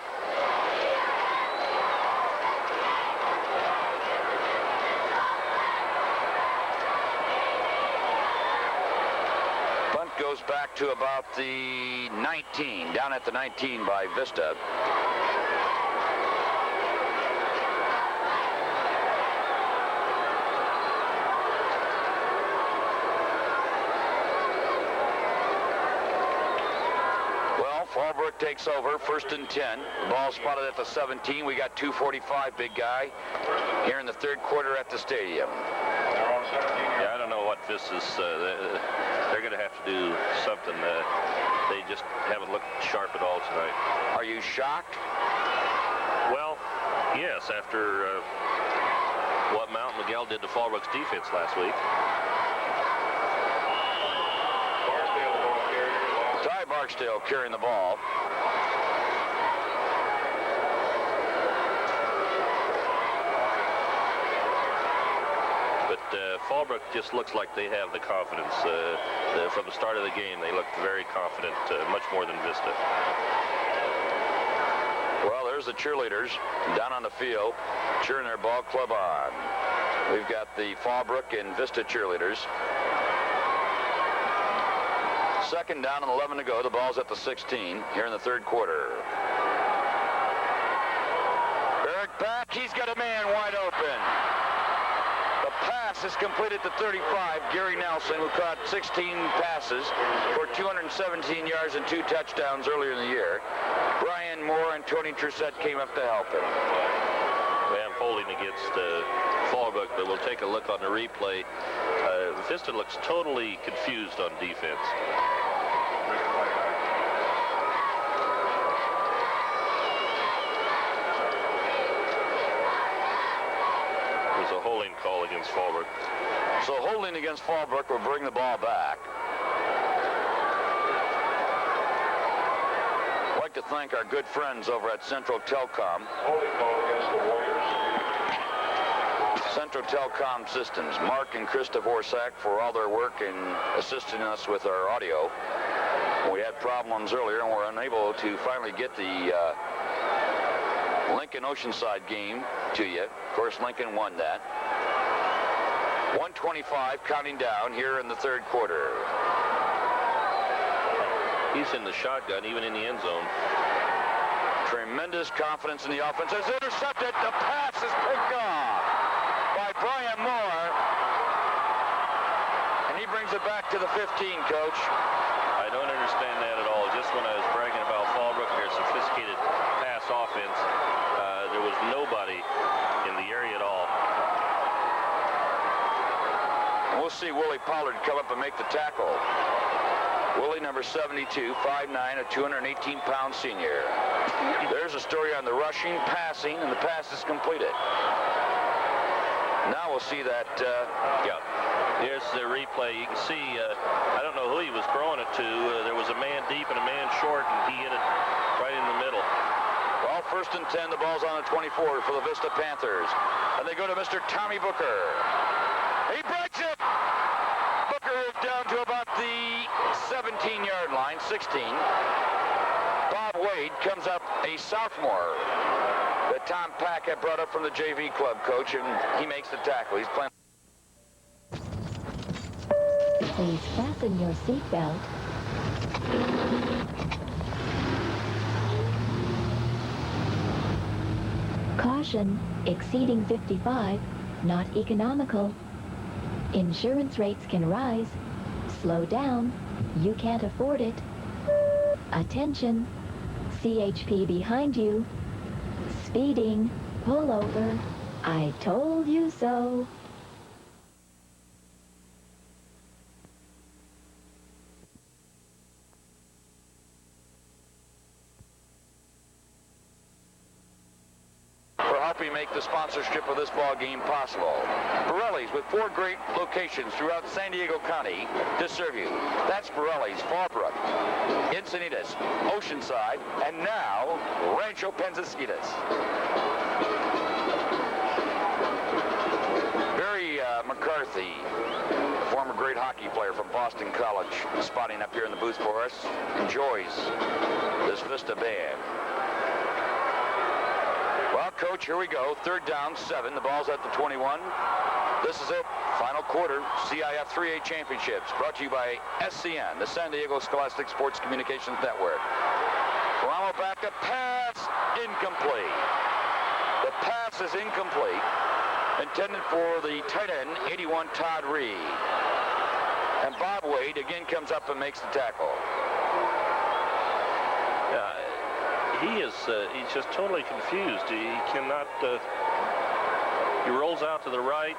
Punt goes back to about the 19, down at the 19 by Vista. Fallbrook takes over, 1st and 10. The ball spotted at the 17. We got 2:45, big guy, here in the 3rd quarter at the stadium. Yeah, I don't know what Vista's, they're going to have to do something. They just haven't looked sharp at all tonight. Are you shocked? Well, yes, after what Mount Miguel did to Fallbrook's defense last week. Ty Barksdale carrying the ball. But Fallbrook just looks like they have the confidence. From the start of the game, they looked very confident, much more than Vista. Well, there's the cheerleaders down on the field, cheering their ball club on. We've got the Fallbrook and Vista cheerleaders. 2nd down and 11 to go. The ball's at the 16 here in the 3rd quarter. Eric back. He's got a man wide open. The pass is completed to 35. Gary Nelson, who caught 16 passes for 217 yards and 2 touchdowns earlier in the year. Brian Moore and Tony Trissette came up to help him. holding against Fallbrook, but we'll take a look on the replay. Vista looks totally confused on defense. There's a holding call against Fallbrook. So holding against Fallbrook will bring the ball back. I'd like to thank our good friends over at Central Telecom. Holding call against the Warriors. Central Telecom Systems, Mark and Krista Vorsak, for all their work in assisting us with our audio. We had problems earlier and were unable to finally get the Lincoln Oceanside game to you. Of course, Lincoln won that. 1:25 counting down here in the third quarter. He's in the shotgun, even in the end zone. Tremendous confidence in the offense. It's intercepted. The pass is picked off by Brian Moore. And he brings it back to the 15, Coach. I don't understand that at all. Just when I was bragging about Fallbrook, their sophisticated pass offense, there was nobody in the area at all. And we'll see Willie Pollard come up and make the tackle. Willie, number 72, 5'9", a 218-pound senior. There's a story on the rushing, passing, and the pass is completed. Now we'll see that, yeah. Here's the replay. You can see, I don't know who he was throwing it to. There was a man deep and a man short, and he hit it right in the middle. Well, first and 10, the ball's on the 24 for the Vista Panthers. And they go to Mr. Tommy Booker. He breaks it! Booker is down to about the 17-yard line, 16. Bob Wade comes up, a sophomore that Tom Pack had brought up from the JV club, Coach, and he makes the tackle. He's playing. Please fasten your seatbelt. Caution, exceeding 55, not economical. Insurance rates can rise. Slow down, you can't afford it. Attention, CHP behind you. Speeding, pull over. I told you so. Helping make the sponsorship of this ball game possible. Borelli's, with 4 great locations throughout San Diego County to serve you. That's Borelli's, Fallbrook, Encinitas, Oceanside, and now Rancho Pensacitas. Barry McCarthy, former great hockey player from Boston College, spotting up here in the booth for us, enjoys this Vista band. Well, Coach, here we go. Third down, 7. The ball's at the 21. This is it. Final quarter, CIF 3A Championships, brought to you by SCN, the San Diego Scholastic Sports Communications Network. Ramo back, a pass, incomplete. The pass is incomplete, intended for the tight end, 81, Todd Reed. And Bob Wade again comes up and makes the tackle. He's just totally confused. He cannot, he rolls out to the right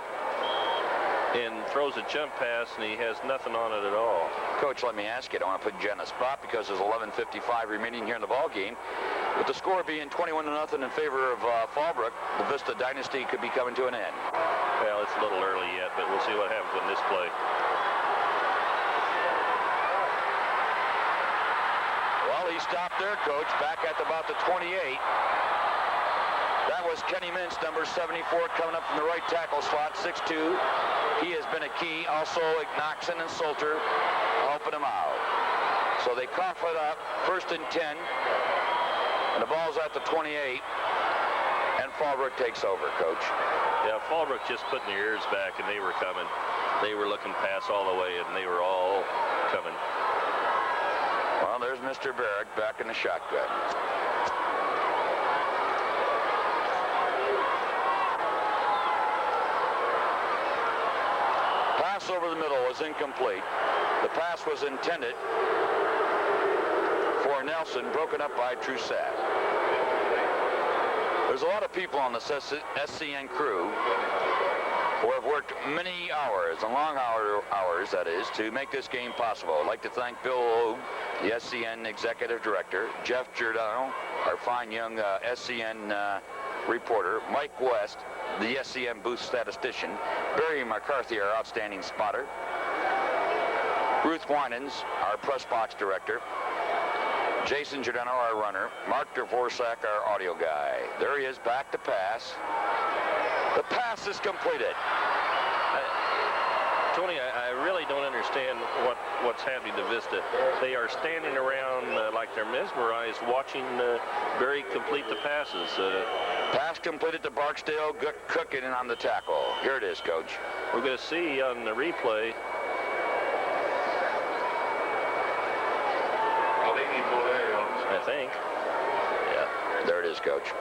and throws a jump pass, and he has nothing on it at all. Coach, let me ask you, I don't want to put you on the spot because there's 11:55 remaining here in the ball game. With the score being 21-0 in favor of Fallbrook, the Vista dynasty could be coming to an end. Well, it's a little early yet, but we'll see what happens in this play. He stopped there, Coach, back at about the 28. That was Kenny Mintz, number 74, coming up from the right tackle slot, 6'2". He has been a key. Also, Knoxon and Salter helping him out. So they cough it up, first and 10. And the ball's at the 28. And Fallbrook takes over, Coach. Yeah, Fallbrook just putting their ears back, and they were coming. They were looking pass all the way, and they were all coming. Well, there's Mr. Barrett back in the shotgun. Pass over the middle was incomplete. The pass was intended for Nelson, broken up by Trusette. There's There's a lot of people on the SCN crew who have worked many hours, and long hours that is, to make this game possible. I'd like to thank Bill Loeb, the SCN Executive Director, Jeff Giordano, our fine young SCN reporter, Mike West, the SCN booth statistician, Barry McCarthy, our outstanding spotter, Ruth Winans, our press box director, Jason Giordano, our runner, Mark Dvorak, our audio guy. There he is, back to pass. The pass is completed. Tony, I really don't understand what's happening to Vista. They are standing around like they're mesmerized watching Barry complete the passes. Pass completed to Barksdale, Cook in on the tackle. Here it is, Coach. We're going to see on the replay. I think. Yeah, there it is, Coach.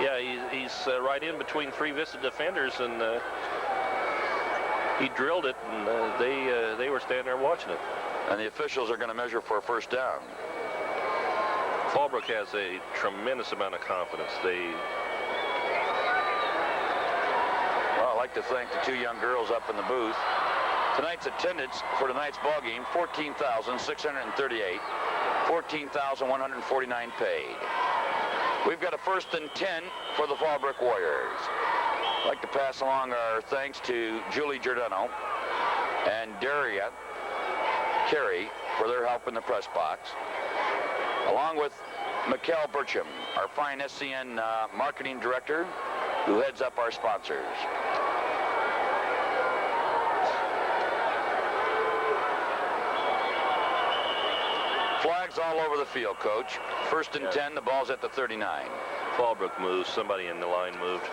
Yeah, he's right in between three Vista defenders, and he drilled it, and they were standing there watching it. And the officials are going to measure for a first down. Fallbrook has a tremendous amount of confidence. Well, I'd like to thank the two young girls up in the booth. Tonight's attendance for tonight's ball game, 14,638, 14,149 paid. We've got a 1st and 10 for the Fallbrook Warriors. I'd like to pass along our thanks to Julie Giordano and Daria Carey for their help in the press box, along with Mikkel Burcham, our fine SCN marketing director, who heads up our sponsors. Flags all over the field, Coach. 1st and 10, the ball's at the 39. Fallbrook moves, somebody in the line moved.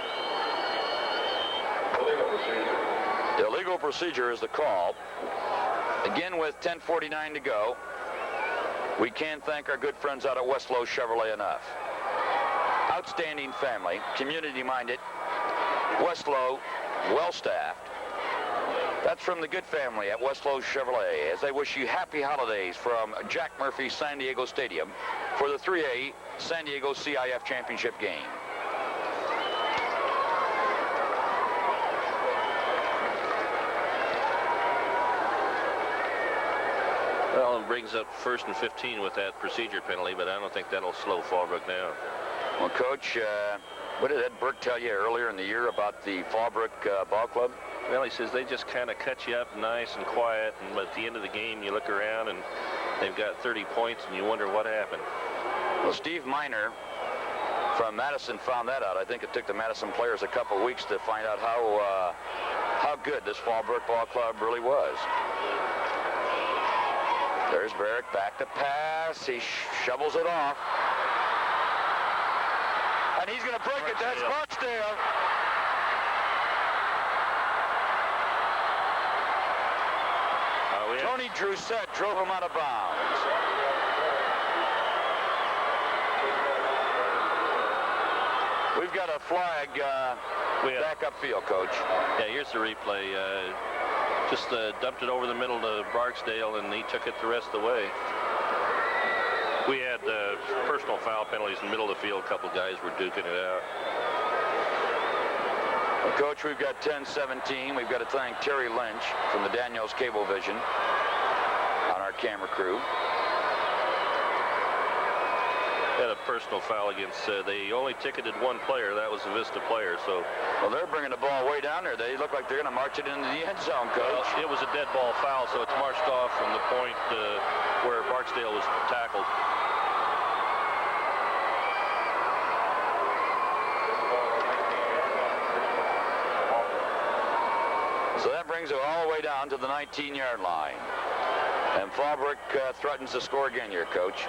Illegal procedure is the call. Again, with 10:49 to go, we can't thank our good friends out at Westlow Chevrolet enough. Outstanding family, community-minded, Westlow, well-staffed. That's from the good family at Westlow Chevrolet, as they wish you happy holidays from Jack Murphy San Diego Stadium for the 3A San Diego CIF Championship game. Well, it brings up 1st and 15 with that procedure penalty, but I don't think that'll slow Fallbrook down. Well, Coach, what did Ed Burke tell you earlier in the year about the Fallbrook Ball Club? Well, he says they just kind of cut you up nice and quiet, and at the end of the game, you look around and they've got 30 points, and you wonder what happened. Well, Steve Miner from Madison found that out. I think it took the Madison players a couple weeks to find out how good this Fallbrook Ball Club really was. There's Barrett back to pass. He shovels it off. And he's going to break it. That's Barksdale. Tony Drusette drove him out of bounds. We've got a flag back upfield, Coach. Yeah, here's the replay. Just dumped it over the middle to Barksdale, and he took it the rest of the way. We had personal foul penalties in the middle of the field. A couple guys were duking it out. Well, Coach, we've got 10-17. We've got to thank Terry Lynch from the Daniels Cablevision on our camera crew. Had a personal foul against, they only ticketed one player. That was a Vista player, so. Well, they're bringing the ball way down there. They look like they're going to march it into the end zone, Coach. Well, it was a dead ball foul, so it's marched off from the point where Barksdale was tackled. So that brings it all the way down to the 19-yard line. And Fallbrook threatens to score again here, Coach.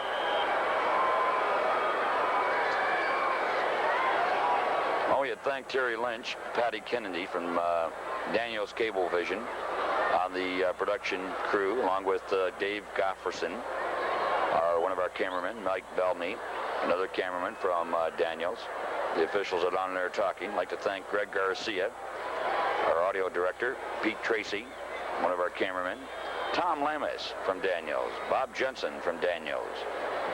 Well, we had thanked Terry Lynch, Patty Kennedy from Daniels Cablevision on the production crew, along with Dave Gofferson, one of our cameramen, Mike Belney, another cameraman from Daniels. The officials are down there talking. I'd like to thank Greg Garcia, our audio director, Pete Tracy, one of our cameramen, Tom Lamis from Daniels, Bob Jensen from Daniels,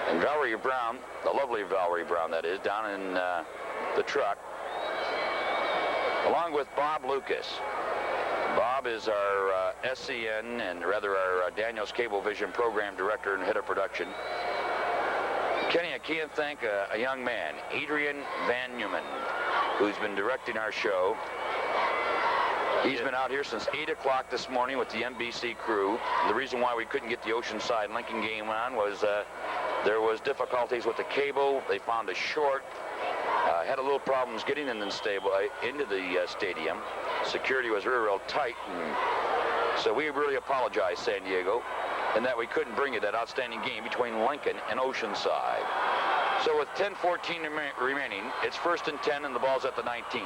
and Valerie Brown, the lovely Valerie Brown that is, down in the truck, along with Bob Lucas. Bob is our SCN, and rather our Daniels Cablevision program director and head of production. Kenny, I can't thank a young man, Adrian Van Neumann, who's been directing our show. He's been out here since 8 o'clock this morning with the NBC crew. The reason why we couldn't get the Oceanside Lincoln game on was there was difficulties with the cable. They found a short. Had a little problems getting into the stadium. Security was real tight, and so we really apologize, San Diego, in that we couldn't bring you that outstanding game between Lincoln and Oceanside. So with 10:14 remaining, it's 1st and 10, and the ball's at the 19.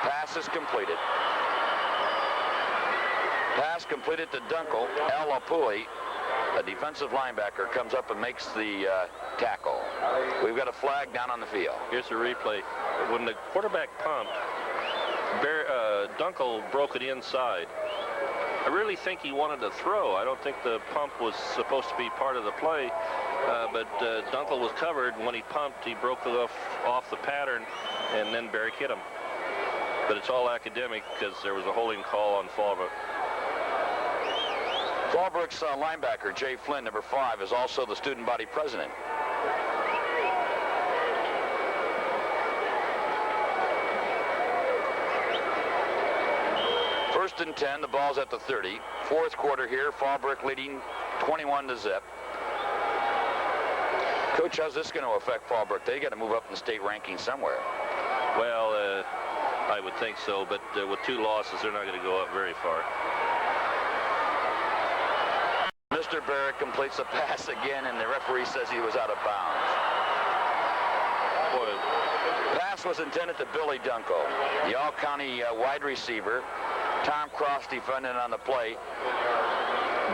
Pass is completed. Pass completed to Dunkel. Al Lapuli, a defensive linebacker, comes up and makes the tackle. We've got a flag down on the field. Here's a replay. When the quarterback pumped, Dunkel broke it inside. I really think he wanted to throw. I don't think the pump was supposed to be part of the play, but Dunkel was covered. When he pumped, he broke it off the pattern, and then Barrick hit him. But it's all academic because there was a holding call on Fallbrook. Fallbrook's linebacker, Jay Flynn, number 5, is also the student body president. First and 10, the ball's at the 30. Fourth quarter here, Fallbrook leading 21-0. Coach, how's this going to affect Fallbrook? They got to move up in the state ranking somewhere. Well, I would think so, but with 2 losses, they're not going to go up very far. Mr. Barrett completes a pass again, and the referee says he was out of bounds. Boy. Pass was intended to Billy Dunkel, the all-county wide receiver. Tom Cross defending on the play.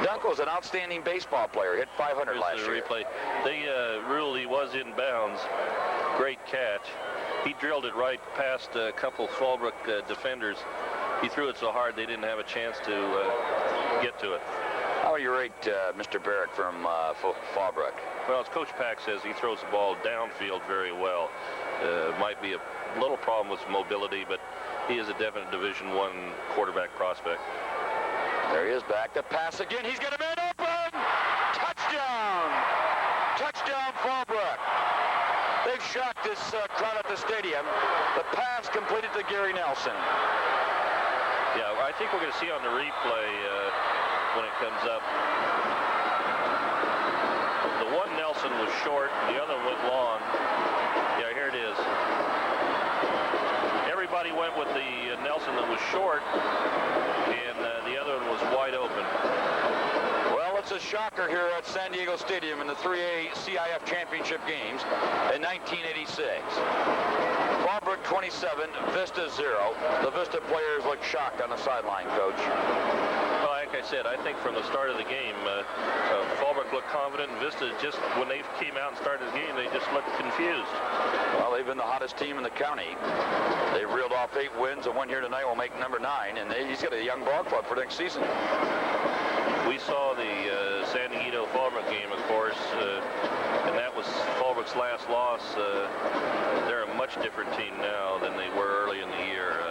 Dunkel's an outstanding baseball player. Hit 500 last year. Replay. They ruled he was in bounds. Great catch. He drilled it right past a couple Fallbrook defenders. He threw it so hard they didn't have a chance to get to it. How would you rate Mr. Barrett from Fallbrook? Well, as Coach Pack says, he throws the ball downfield very well. Might be a little problem with mobility, but he is a definite Division I quarterback prospect. There he is, back to pass again. He's got a man open! Touchdown! Touchdown, Fallbrook. They've shocked this crowd at the stadium. The pass completed to Gary Nelson. Yeah, I think we're going to see on the replay when it comes up. The one Nelson was short, the other went long. Yeah, here it is. Everybody went with the Nelson that was short, and the other one was wide open. Well, it's a shocker here at San Diego Stadium in the 3A CIF championship games in 1986. Fallbrook 27, Vista 0. The Vista players look shocked on the sideline, Coach. Well, like I said, I think from the start of the game, Fallbrook looked confident, and Vista just, when they came out and started the game, they just looked confused. Well, they've been the hottest team in the county. They reeled off 8 wins, and one here tonight will make number 9, and he's got a young ball club for next season. We saw the San Diego Fallbrook game, of course, and that was Fallbrook's last loss. They're a much different team now than they were early in the year.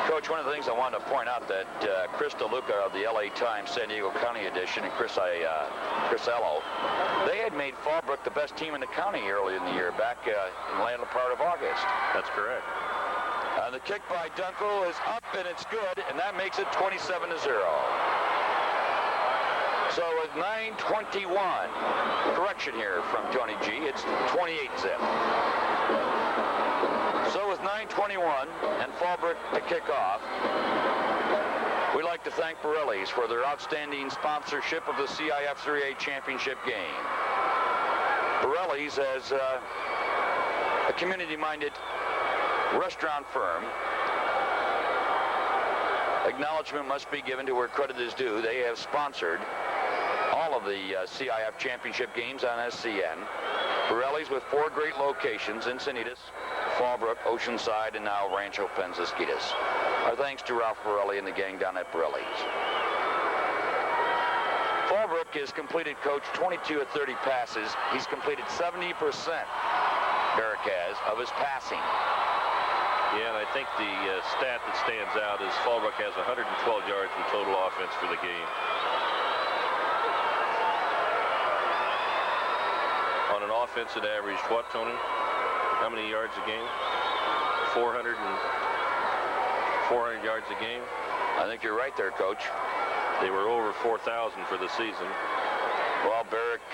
Coach, one of the things I wanted to point out that Chris DeLuca of the LA Times San Diego County edition and Chris Ello, they had made Fallbrook the best team in the county early in the year, back in the latter part of August. That's correct. The kick by Dunkel is up, and it's good, and that makes it 27-0. So with 9:21, correction here from Tony G, it's 28-0. So with 9:21 and Fallbrook to kick off, we'd like to thank Borelli's for their outstanding sponsorship of the CIF 3A championship game. Borelli's, as a community-minded restaurant firm, acknowledgement must be given to where credit is due. They have sponsored all of the CIF championship games on SCN. Borelli's with 4 great locations: Encinitas, Fallbrook, Oceanside, and now Rancho Penasquitos. Our thanks to Ralph Borelli and the gang down at Borelli's. Fallbrook has completed, Coach, 22 of 30 passes. He's completed 70%, Barrick has, of his passing. Yeah, and I think the stat that stands out is Fallbrook has 112 yards in total offense for the game. On an offense that averaged what, Tony? How many yards a game? 400 yards a game? I think you're right there, Coach. They were over 4,000 for the season. Well, Barrick,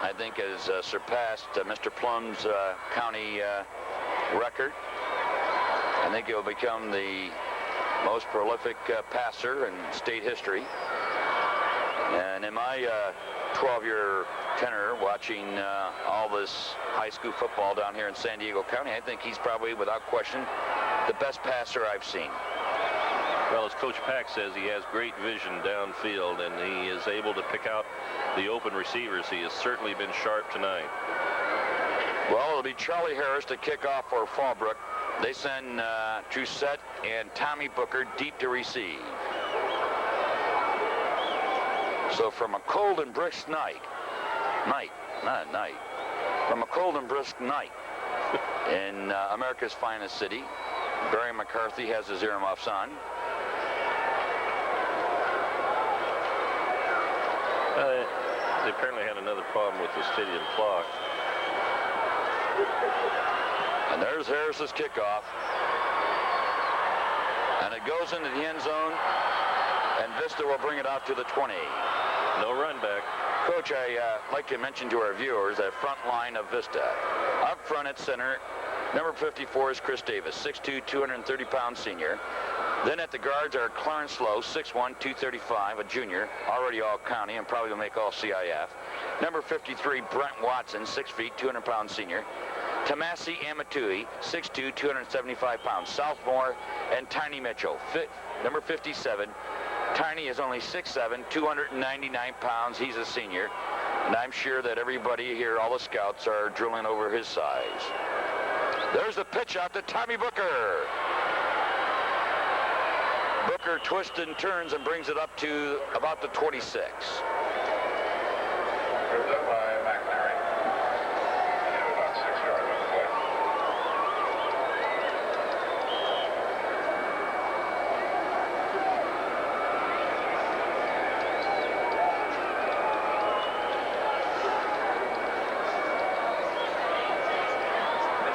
I think, has surpassed Mr. Plum's county record. I think he'll become the most prolific passer in state history. And in my 12-year tenure watching all this high school football down here in San Diego County, I think he's probably, without question, the best passer I've seen. Well, as Coach Pack says, he has great vision downfield, and he is able to pick out the open receivers. He has certainly been sharp tonight. Well, it'll be Charlie Harris to kick off for Fallbrook. They send Trusette and Tommy Booker deep to receive. So from a cold and brisk from a cold and brisk night in America's finest city, Barry McCarthy has his earmuffs on. They apparently had another problem with the stadium clock. And there's Harris's kickoff. And it goes into the end zone, and Vista will bring it out to the 20. No run back. Coach, I like to mention to our viewers that front line of Vista. Up front at center, number 54 is Chris Davis, 6'2", 230-pound senior. Then at the guards are Clarence Lowe, 6'1", 235, a junior, already all-county and probably will make all-CIF. Number 53, Brent Watson, 6 feet, 200-pound senior. Tomasi Amatui, 6'2", 275 pounds, sophomore, and Tiny Mitchell, number 57. Tiny is only 6'7", 299 pounds. He's a senior, and I'm sure that everybody here, all the scouts, are drooling over his size. There's the pitch out to Tommy Booker. Booker twists and turns and brings it up to about the 26.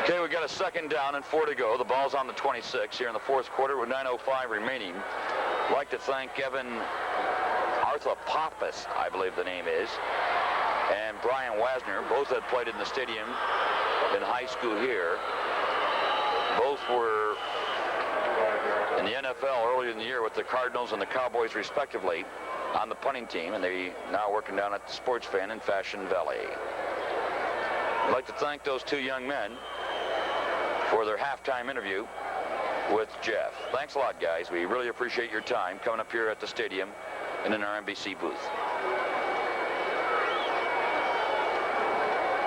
Okay, we got a second down and 4 to go. The ball's on the 26 here in the fourth quarter with 9:05 remaining. I'd like to thank Evan Arthropopoulos, I believe the name is, and Brian Wasner. Both had played in the stadium in high school here. Both were in the NFL earlier in the year with the Cardinals and the Cowboys, respectively, on the punting team, and they now working down at the Sports Fan in Fashion Valley. I'd like to thank those two young men for their halftime interview with Jeff. Thanks a lot, guys. We really appreciate your time coming up here at the stadium and in our NBC booth.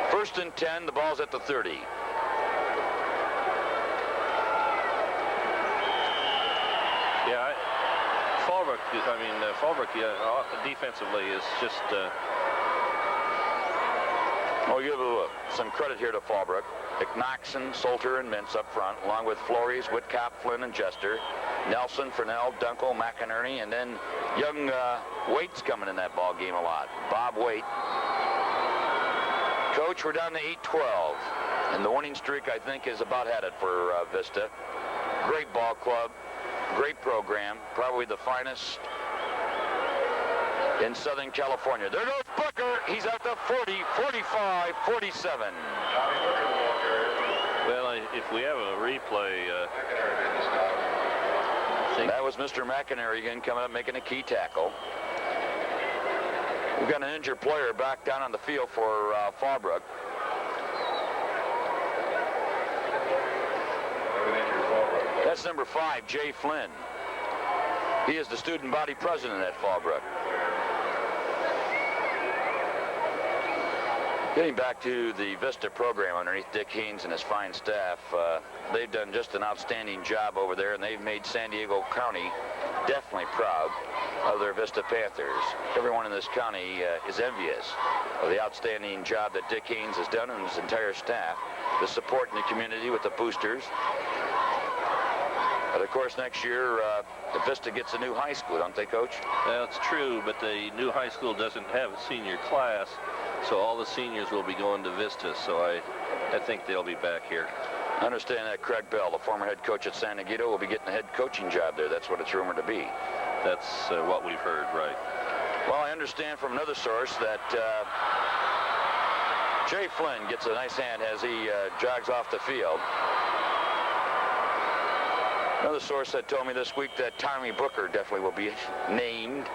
First and 10, the ball's at the 30. Yeah, Fallbrook, defensively is just... I'll give some credit here to Fallbrook. McNoxon, Salter, and Mintz up front, along with Flores, Whitcop, Flynn, and Jester. Nelson, Fernell, Dunkel, McInerney, and then young Waite's coming in that ball game a lot. Bob Waite. Coach, we're down to 8-12, and the winning streak, I think, is about headed for Vista. Great ball club, great program, probably the finest in Southern California. There goes Booker. He's at the 40, 45, 47. Well, if we have a replay, that was Mr. McInerney again coming up making a key tackle. We've got an injured player back down on the field for Fallbrook. That's number 5, Jay Flynn. He is the student body president at Fallbrook. Getting back to the Vista program underneath Dick Haynes and his fine staff, they've done just an outstanding job over there, and they've made San Diego County definitely proud of their Vista Panthers. Everyone in this county is envious of the outstanding job that Dick Haynes has done and his entire staff, the support in the community with the boosters. But of course, next year, Vista gets a new high school, don't they, Coach? That's true, but the new high school doesn't have a senior class, so all the seniors will be going to Vista, so I think they'll be back here. I understand that Craig Bell, the former head coach at San Diego, will be getting the head coaching job there. That's what it's rumored to be. That's what we've heard, right. Well, I understand from another source that Jay Flynn gets a nice hand as he jogs off the field. Another source that told me this week that Tommy Booker definitely will be named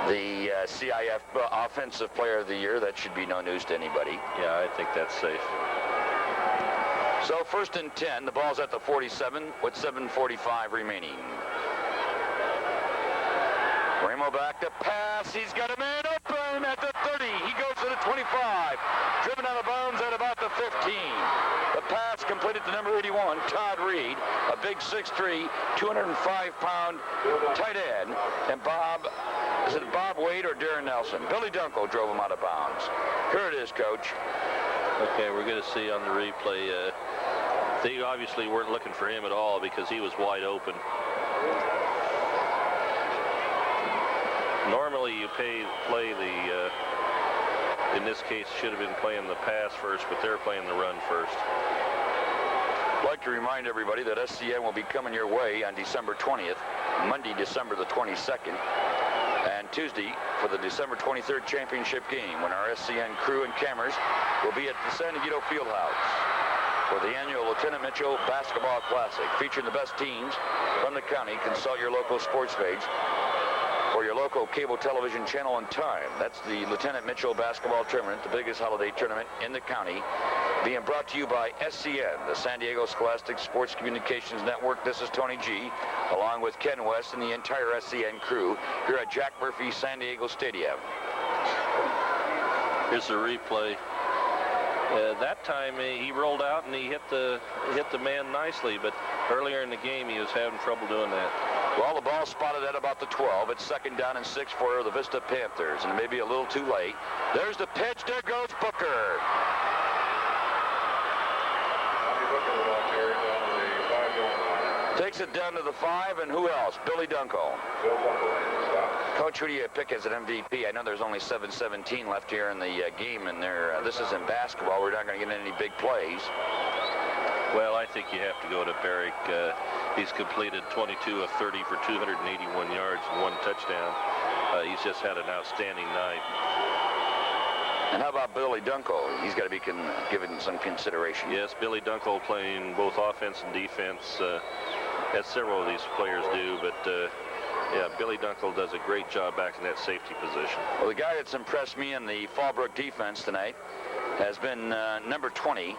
the CIF Offensive Player of the Year. That should be no news to anybody. Yeah, I think that's safe. So 1st and 10, the ball's at the 47 with 7:45 remaining. Ramo back to pass. He's got a man open at the 30. He goes to the 25. Driven out of bounds at about the 15. The pass completed to number 81, Todd Reed, a big 6'3", 205-pound tight end. And is it Bob Wade or Darren Nelson? Billy Dunkel drove him out of bounds. Here it is, Coach. Okay, we're going to see on the replay. They obviously weren't looking for him at all because he was wide open. Normally you play the, in this case, should have been playing the pass first, but they're playing the run first. I'd like to remind everybody that SCN will be coming your way on December 20th, Monday, December the 22nd, and Tuesday for the December 23rd championship game when our SCN crew and cameras will be at the San Diego Fieldhouse for the annual Lieutenant Mitchell Basketball Classic, featuring the best teams from the county. Consult your local sports page for your local cable television channel and time. That's the Lieutenant Mitchell Basketball Tournament, the biggest holiday tournament in the county, being brought to you by SCN, the San Diego Scholastic Sports Communications Network. This is Tony G, along with Ken West and the entire SCN crew here at Jack Murphy San Diego Stadium. Here's the replay. That time he rolled out and he hit the man nicely, but earlier in the game he was having trouble doing that. Well, the ball spotted at about the 12. It's 2nd down and 6 for the Vista Panthers, and it may be a little too late. There's the pitch. There goes Booker. Takes it down to the 5, and who else? Billy Dunkel. Coach, who do you pick as an MVP? I know there's only 7:17 left here in the game, and this is in basketball. We're not going to get any big plays. Well, I think you have to go to Barrick. He's completed 22 of 30 for 281 yards and 1 touchdown. He's just had an outstanding night. And how about Billy Dunkel? He's got to be given some consideration. Yes, Billy Dunkel playing both offense and defense, as several of these players do, but yeah, Billy Dunkel does a great job back in that safety position. Well, the guy that's impressed me in the Fallbrook defense tonight has been number 20,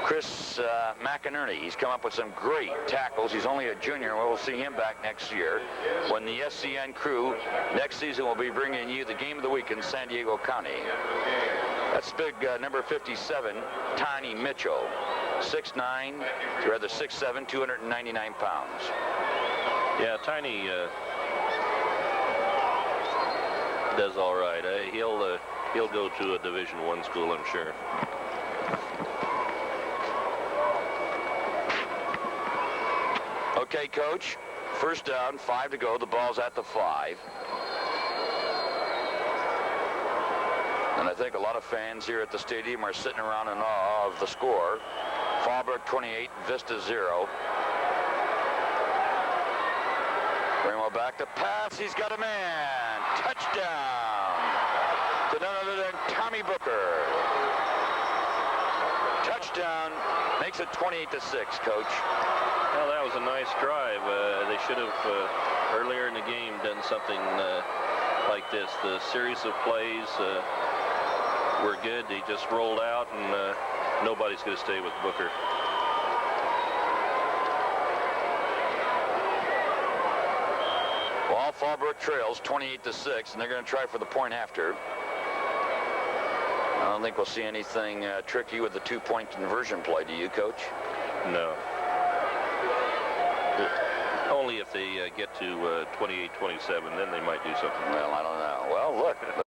Chris McInerney. He's come up with some great tackles. He's only a junior. We'll see him back next year when the SCN crew next season will be bringing you the game of the week in San Diego County. That's big number 57, Tiny Mitchell, 6'9", rather 6'7", 299 pounds. Yeah, Tiny does all right. He'll go to a Division I school, I'm sure. Okay, Coach. 1st down, 5 to go. The ball's at the 5. And I think a lot of fans here at the stadium are sitting around in awe of the score. Fallbrook 28, Vista 0. Ramo back to pass. He's got a man. Touchdown to none other than Tommy Booker. Touchdown. Makes it 28-6, Coach. Well, that was a nice drive. They should have, earlier in the game, done something like this. The series of plays were good. He just rolled out, and nobody's going to stay with Booker. Well, Fallbrook trails 28-6, and they're going to try for the point after. I don't think we'll see anything tricky with the 2-point conversion play. Do you, Coach? No. only if they get to 28-27, then they might do something. Well, I don't know. Well, look,